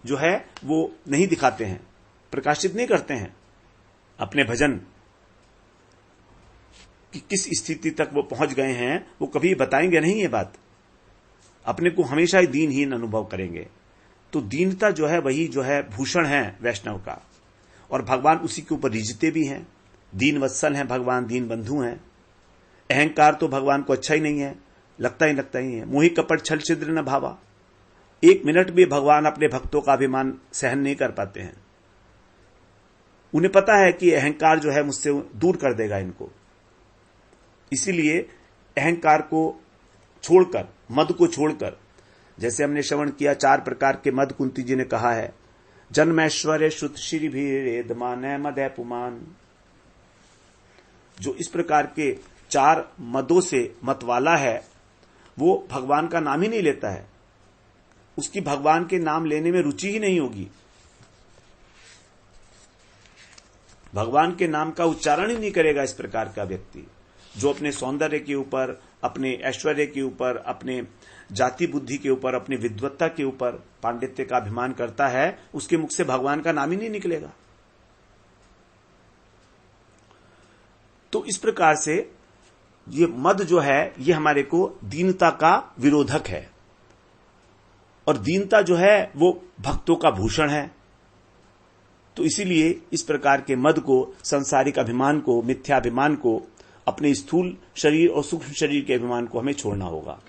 जो है वो नहीं दिखाते हैं, प्रकाशित नहीं करते हैं अपने भजन कि किस स्थिति तक वो पहुंच गए हैं, वो कभी बताएंगे नहीं ये बात। अपने को हमेशा ही दीनहीन अनुभव करेंगे। तो दीनता जो है वही जो है भूषण है वैष्णव का, और भगवान उसी के ऊपर रिझते भी हैं। दीन वत्सल हैं भगवान, दीन बंधु हैं। अहंकार तो भगवान को अच्छा ही नहीं है, लगता ही है। मोहि कपट छल छिद्र न भावा, 1 मिनट भी भगवान अपने भक्तों का अभिमान सहन नहीं कर पाते हैं। उन्हें पता है कि अहंकार जो है मुझसे दूर कर देगा इनको, इसीलिए अहंकार को छोड़कर, मद को छोड़कर, जैसे हमने श्रवण किया 4 प्रकार के मद कुंती जी ने कहा है, जन्मैश्वर्य श्रुत श्री भीरेद मानय मदय पुमान। जो इस प्रकार के 4 मदों से मतवाला है वो भगवान का नाम ही नहीं लेता है, उसकी भगवान के नाम लेने में रुचि ही नहीं होगी। भगवान के नाम का उच्चारण ही नहीं करेगा इस प्रकार का व्यक्ति, जो अपने सौंदर्य के ऊपर, अपने ऐश्वर्य के ऊपर, अपने जाति बुद्धि के ऊपर, अपनी विद्वत्ता के ऊपर, पांडित्य का अभिमान करता है, उसके मुख से भगवान का नाम ही नहीं निकलेगा। तो इस प्रकार से ये मद जो है ये हमारे को दीनता का विरोधक है, और दीनता जो है वो भक्तों का भूषण है। तो इसीलिए इस प्रकार के मद को, सांसारिक अभिमान को, मिथ्याभिमान को, अपने स्थूल शरीर और सूक्ष्म शरीर के अभिमान को हमें छोड़ना होगा।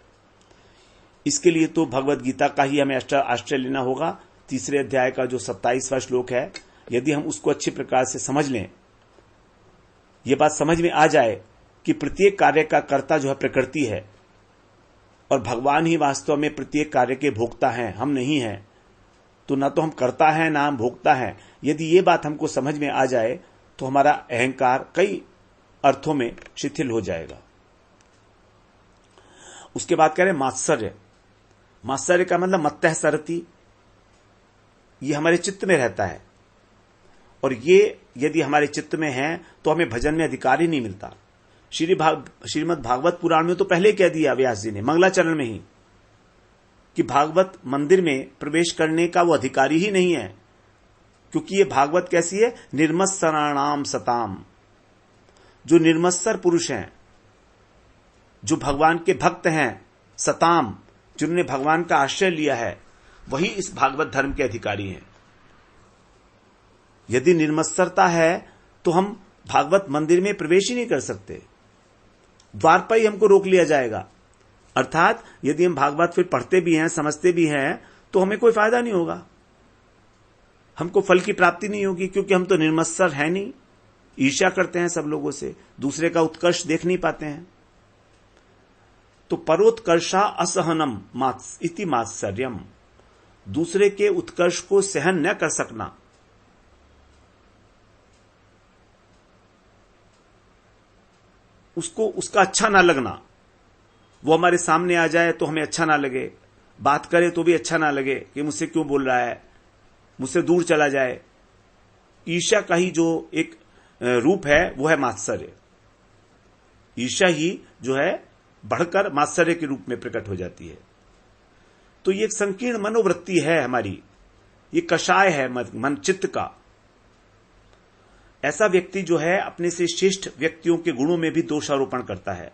इसके लिए तो भगवत गीता का ही हमें आश्रय लेना होगा। 3 अध्याय का जो 27वां श्लोक है, यदि हम उसको अच्छी प्रकार से समझ लें, ये बात समझ में आ जाए कि प्रत्येक कार्य का कर्ता जो है प्रकृति है, और भगवान ही वास्तव में प्रत्येक कार्य के भोक्ता हैं, हम नहीं हैं। तो ना तो हम कर्ता हैं ना हम भोक्ता हैं। यदि ये बात हमको समझ में आ जाए तो हमारा अहंकार कई अर्थों में शिथिल हो जाएगा। उसके बाद कह रहे मात्सर्य। मात्सर्य का मतलब मत्तः सरति, ये हमारे चित्त में रहता है, और ये यदि हमारे चित्त में है तो हमें भजन में अधिकार ही नहीं मिलता। श्रीमद् भागवत पुराण में तो पहले कह दिया व्यास जी ने, मंगलाचरण में ही, कि भागवत मंदिर में प्रवेश करने का वो अधिकारी ही नहीं है, क्योंकि ये भागवत कैसी है, निर्मत्सराणाम सताम। जो निर्मत्सर पुरुष हैं, जो भगवान के भक्त हैं, सताम, जिन्होंने भगवान का आश्रय लिया है, वही इस भागवत धर्म के अधिकारी हैं। यदि निर्मत्सरता है तो हम भागवत मंदिर में प्रवेश ही नहीं कर सकते, द्वार पर ही हमको रोक लिया जाएगा। अर्थात यदि हम भागवत फिर पढ़ते भी हैं, समझते भी हैं, तो हमें कोई फायदा नहीं होगा, हमको फल की प्राप्ति नहीं होगी, क्योंकि हम तो निर्मत्सर हैं नहीं, ईर्ष्या करते हैं सब लोगों से, दूसरे का उत्कर्ष देख नहीं पाते हैं। तो परोत्कर्षा असहनम इति मात्सर्यम, दूसरे के उत्कर्ष को सहन न कर सकना, उसको उसका अच्छा ना लगना। वो हमारे सामने आ जाए तो हमें अच्छा ना लगे, बात करे तो भी अच्छा ना लगे कि मुझसे क्यों बोल रहा है, मुझसे दूर चला जाए। ईर्ष्या का ही जो एक रूप है वो है मात्सर्य। ईर्ष्या ही जो है बढ़कर मात्सर्य के रूप में प्रकट हो जाती है। तो ये एक संकीर्ण मनोवृत्ति है हमारी, ये कषाय है मन चित्त का। ऐसा व्यक्ति जो है अपने से श्रेष्ठ व्यक्तियों के गुणों में भी दोषारोपण करता है,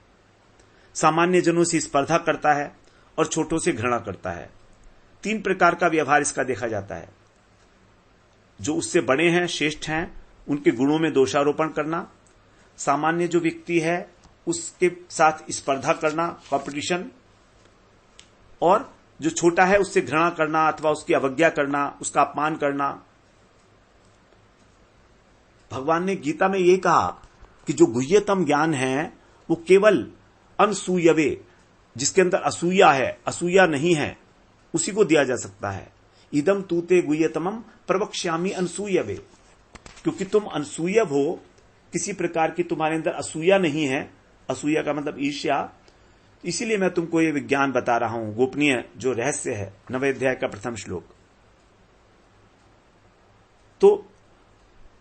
सामान्य जनों से स्पर्धा करता है और छोटों से घृणा करता है। 3 प्रकार का व्यवहार इसका देखा जाता है। जो उससे बड़े हैं, श्रेष्ठ हैं, उनके गुणों में दोषारोपण करना, सामान्य जो व्यक्ति है उसके साथ स्पर्धा करना, कॉम्पिटिशन, और जो छोटा है उससे घृणा करना अथवा उसकी अवज्ञा करना, उसका अपमान करना। भगवान ने गीता में यह कहा कि जो गुह्यतम ज्ञान है वो केवल अनसूयवे, जिसके अंदर असूया है, असूया नहीं है, उसी को दिया जा सकता है। इदम तूते गुह्यतमम प्रवक्ष्यामि अनसूयवे, क्योंकि तुम अनसूयव हो, किसी प्रकार की तुम्हारे अंदर असूया नहीं है, असूया का मतलब ईर्ष्या, इसीलिए मैं तुमको ये विज्ञान बता रहा हूं, गोपनीय जो रहस्य है, 9वें अध्याय का 1 श्लोक। तो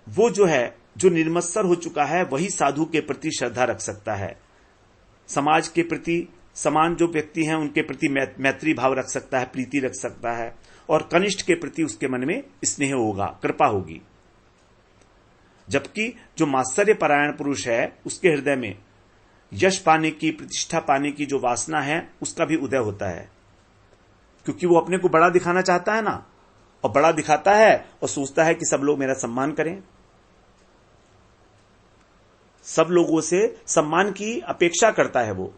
वो जो है, जो निर्मत्सर हो चुका है, वही साधु के प्रति श्रद्धा रख सकता है, समाज के प्रति, समान जो व्यक्ति हैं उनके प्रति मैत्री भाव रख सकता है, प्रीति रख सकता है, और कनिष्ठ के प्रति उसके मन में स्नेह होगा, कृपा होगी। जबकि जो मात्सर्य परायण पुरुष है उसके हृदय में यश पाने की, प्रतिष्ठा पाने की जो वासना है उसका भी उदय होता है, क्योंकि वो अपने को बड़ा दिखाना चाहता है ना, और बड़ा दिखाता है और सोचता है कि सब लोग मेरा सम्मान करें, सब लोगों से सम्मान की अपेक्षा करता है वो।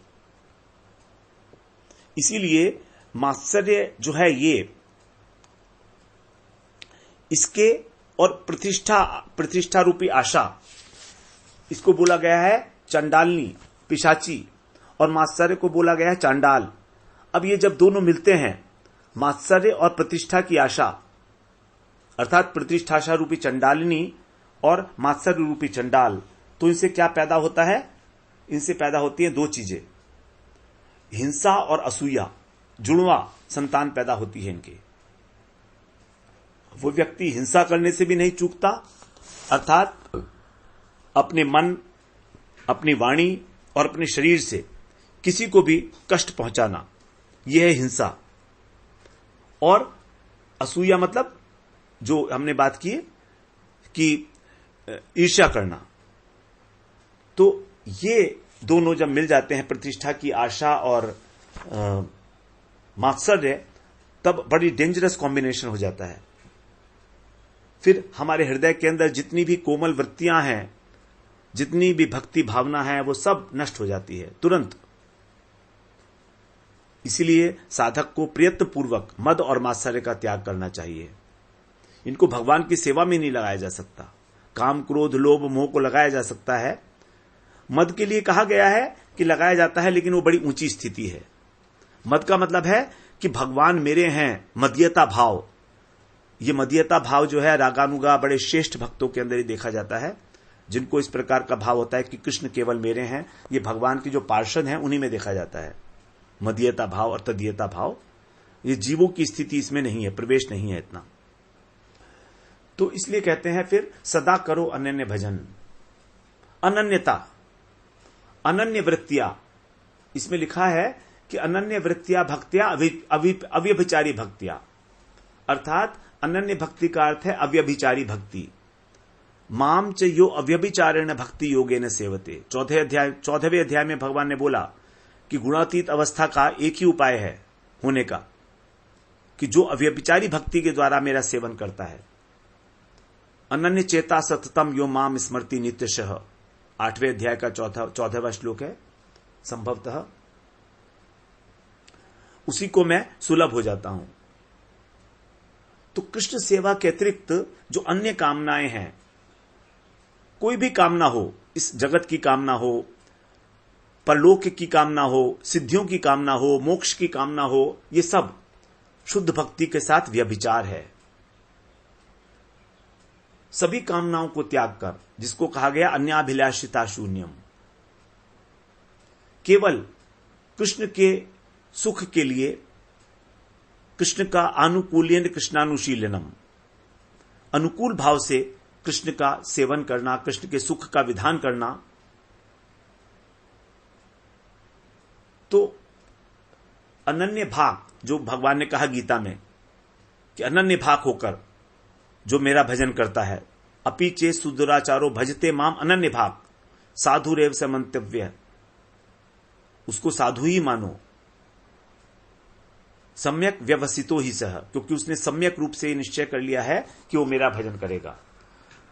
इसीलिए मात्सर्य जो है ये, इसके और प्रतिष्ठा रूपी आशा, इसको बोला गया है चंडालनी, पिशाची, और मात्सर्य को बोला गया है चांडाल। अब ये जब दोनों मिलते हैं, मात्सर्य और प्रतिष्ठा की आशा, अर्थात प्रतिष्ठाशा रूपी चंडालिनी और मात्सर्य रूपी चंडाल, तो इनसे क्या पैदा होता है? इनसे पैदा होती है 2 चीजें, हिंसा और असूया, जुड़वा संतान पैदा होती है इनके। वो व्यक्ति हिंसा करने से भी नहीं चूकता, अर्थात अपने मन, अपनी वाणी और अपने शरीर से किसी को भी कष्ट पहुंचाना, यह है हिंसा। और असूया मतलब जो हमने बात की कि ईर्ष्या करना। तो ये दोनों जब मिल जाते हैं, प्रतिष्ठा की आशा और मात्सर्य, तब बड़ी डेंजरस कॉम्बिनेशन हो जाता है। फिर हमारे हृदय के अंदर जितनी भी कोमल वृत्तियां हैं, जितनी भी भक्ति भावना है, वो सब नष्ट हो जाती है तुरंत। इसीलिए साधक को प्रयत्न पूर्वक मद और मात्सर्य का त्याग करना चाहिए। इनको भगवान की सेवा में नहीं लगाया जा सकता। काम, क्रोध, लोभ, मोह को लगाया जा सकता है। मद के लिए कहा गया है कि लगाया जाता है, लेकिन वो बड़ी ऊंची स्थिति है। मद का मतलब है कि भगवान मेरे हैं, मदीयता भाव। ये मदीयता भाव जो है रागानुगा बड़े श्रेष्ठ भक्तों के अंदर ही देखा जाता है, जिनको इस प्रकार का भाव होता है कि कृष्ण केवल मेरे हैं। ये भगवान के जो पार्षद हैं उन्हीं में देखा जाता है मदीयता भाव और तदीयता भाव। ये जीवों की स्थिति इसमें नहीं है, प्रवेश नहीं है इतना। तो इसलिए कहते हैं फिर सदा करो अनन्य भजन। अनन्यता, अनन्य वृत्तियां, इसमें लिखा है कि अनन्य वृत्तियां भक्तियां अव्यभिचारी भक्तियां, अर्थात अनन्य भक्ति का अर्थ है अव्यभिचारी भक्ति। माम च यो अव्यभिचारेण भक्ति योगेन सेवते। 14वें अध्याय में भगवान ने बोला कि गुणातीत अवस्था का एक ही उपाय है होने का, कि जो अव्यभिचारी भक्ति के द्वारा मेरा सेवन करता है। अनन्य चेता सततम यो माम स्मृति नित्यशः, 8वें अध्याय का 14वां श्लोक है। संभवतः उसी को मैं सुलभ हो जाता हूं। तो कृष्ण सेवा के अतिरिक्त जो अन्य कामनाएं हैं, कोई भी कामना हो, इस जगत की कामना हो, परलोक की कामना हो, सिद्धियों की कामना हो, मोक्ष की कामना हो, ये सब शुद्ध भक्ति के साथ व्यभिचार है। सभी कामनाओं को त्याग कर, जिसको कहा गया अन्याभिलाषिता शून्यम, केवल कृष्ण के सुख के लिए, कृष्ण का आनुकूल्यन कृष्णानुशीलनम, अनुकूल भाव से कृष्ण का सेवन करना, कृष्ण के सुख का विधान करना। तो अनन्य भाग, जो भगवान ने कहा गीता में कि अनन्य भाग होकर जो मेरा भजन करता है, अपि चे सुदुराचारो भजते माम अनन्य भाग साधुरेव स मंतव्य, उसको साधु ही मानो, सम्यक व्यवसितो ही सह, क्योंकि उसने सम्यक रूप से निश्चय कर लिया है कि वो मेरा भजन करेगा।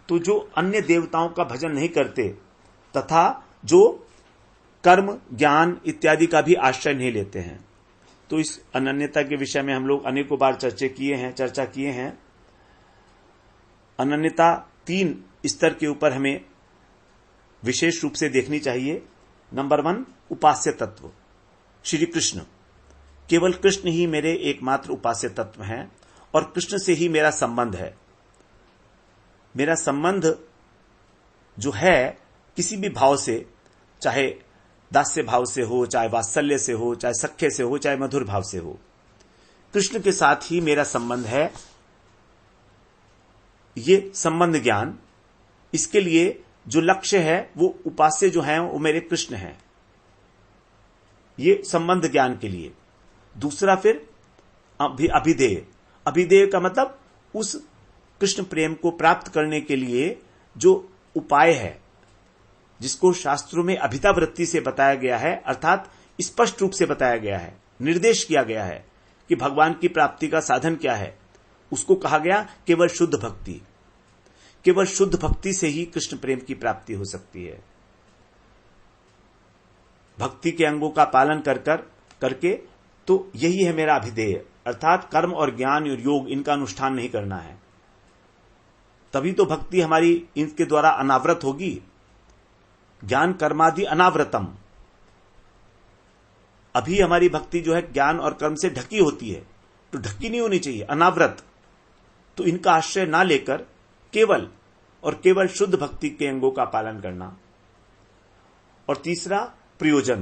तो जो अन्य देवताओं का भजन नहीं करते तथा जो कर्म, ज्ञान इत्यादि का भी आश्रय नहीं लेते हैं, तो इस अनन्यता के विषय में हम लोग अनेकों बार चर्चा किए हैं। अनन्यता 3 स्तर के ऊपर हमें विशेष रूप से देखनी चाहिए। नंबर 1, उपास्य तत्व, श्री कृष्ण। केवल कृष्ण ही मेरे एकमात्र उपास्य तत्व हैं और कृष्ण से ही मेरा संबंध है। मेरा संबंध जो है किसी भी भाव से, चाहे दास्य भाव से हो, चाहे वात्सल्य से हो, चाहे सख्य से हो, चाहे मधुर भाव से हो, कृष्ण के साथ ही मेरा संबंध है। ये संबंध ज्ञान, इसके लिए जो लक्ष्य है वो उपास्य जो है वो मेरे कृष्ण हैं, ये संबंध ज्ञान के लिए। दूसरा फिर अभिधेय। अभिधेय का मतलब उस कृष्ण प्रेम को प्राप्त करने के लिए जो उपाय है, जिसको शास्त्रों में अभिता वृत्ति से बताया गया है, अर्थात स्पष्ट रूप से बताया गया है, निर्देश किया गया है कि भगवान की प्राप्ति का साधन क्या है। उसको कहा गया केवल शुद्ध भक्ति। केवल शुद्ध भक्ति से ही कृष्ण प्रेम की प्राप्ति हो सकती है। भक्ति के अंगों का पालन करके तो यही है मेरा अभिधेय, अर्थात कर्म और ज्ञान और योग इनका अनुष्ठान नहीं करना है, तभी तो भक्ति हमारी इनके द्वारा अनावृत होगी। ज्ञान कर्मादि अनावृतम, अभी हमारी भक्ति जो है ज्ञान और कर्म से ढकी होती है, तो ढकी नहीं होनी चाहिए, अनावृत। तो इनका आश्रय ना लेकर केवल और केवल शुद्ध भक्ति के अंगों का पालन करना। और तीसरा प्रयोजन,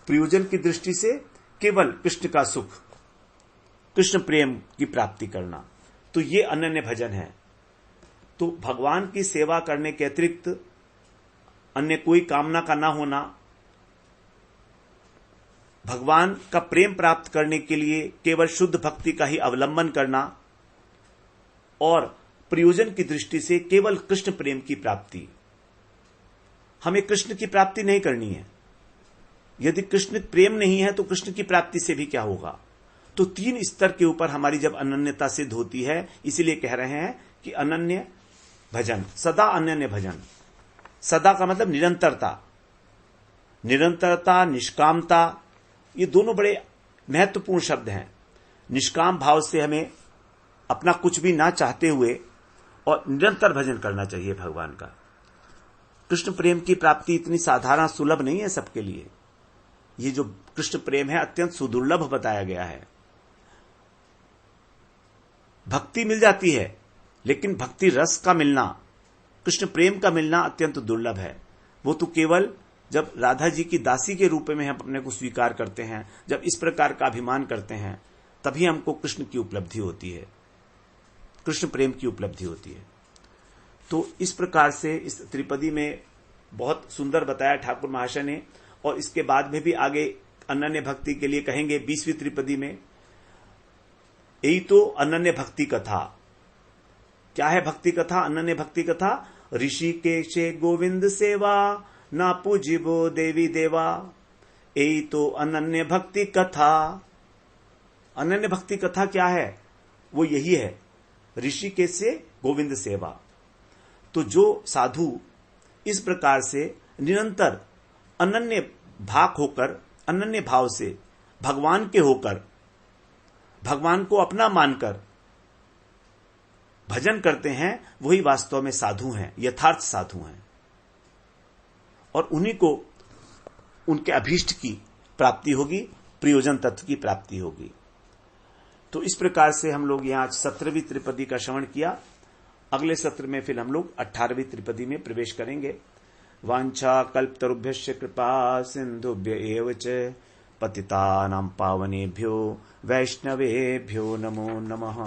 प्रयोजन की दृष्टि से केवल कृष्ण का सुख, कृष्ण प्रेम की प्राप्ति करना, तो ये अनन्य भजन है। तो भगवान की सेवा करने के अतिरिक्त अन्य कोई कामना का ना होना, भगवान का प्रेम प्राप्त करने के लिए केवल शुद्ध भक्ति का ही अवलंबन करना और प्रयोजन की दृष्टि से केवल कृष्ण प्रेम की प्राप्ति। हमें कृष्ण की प्राप्ति नहीं करनी है। यदि कृष्ण प्रेम नहीं है तो कृष्ण की प्राप्ति से भी क्या होगा। तो 3 स्तर के ऊपर हमारी जब अनन्यता सिद्ध होती है, इसीलिए कह रहे हैं कि अनन्य भजन, सदा अनन्य भजन। सदा का मतलब निरंतरता, निरंतरता, निष्कामता, ये दोनों बड़े महत्वपूर्ण शब्द हैं। निष्काम भाव से हमें अपना कुछ भी ना चाहते हुए और निरंतर भजन करना चाहिए भगवान का। कृष्ण प्रेम की प्राप्ति इतनी साधारण सुलभ नहीं है सबके लिए। ये जो कृष्ण प्रेम है अत्यंत सुदुर्लभ बताया गया है। भक्ति मिल जाती है, लेकिन भक्ति रस का मिलना, कृष्ण प्रेम का मिलना अत्यंत दुर्लभ है। वो तो केवल जब राधा जी की दासी के रूप में हम अपने को स्वीकार करते हैं, जब इस प्रकार का अभिमान करते हैं, तभी हमको कृष्ण की उपलब्धि होती है, कृष्ण प्रेम की उपलब्धि होती है। तो इस प्रकार से इस त्रिपदी में बहुत सुंदर बताया ठाकुर महाशय ने। और इसके बाद में भी आगे अनन्य भक्ति के लिए कहेंगे 20वीं त्रिपदी में। यही तो अनन्य भक्ति कथा। क्या है भक्ति कथा? अनन्य भक्ति कथा, ऋषिकेशे गोविंद सेवा, ना पूजिबो देवी देवा, यही तो अनन्य भक्ति कथा। अनन्य भक्ति कथा क्या है? वो यही है, ऋषिकेश से गोविंद सेवा। तो जो साधु इस प्रकार से निरंतर अनन्य भाव होकर, अनन्य भाव से भगवान के होकर, भगवान को अपना मानकर भजन करते हैं, वही वास्तव में साधु हैं, यथार्थ साधु हैं। और उन्हीं को उनके अभीष्ट की प्राप्ति होगी, प्रयोजन तत्व की प्राप्ति होगी। तो इस प्रकार से हम लोग यहाँ 17वीं त्रिपदी का श्रवण किया। अगले सत्र में फिर हम लोग 18वीं त्रिपदी में प्रवेश करेंगे। वांछा कल्पतरुभ्यश्च कृपा सिंधुभ्य एव च पतितानां पावनेभ्यो वैष्णवेभ्यो नमो नमः।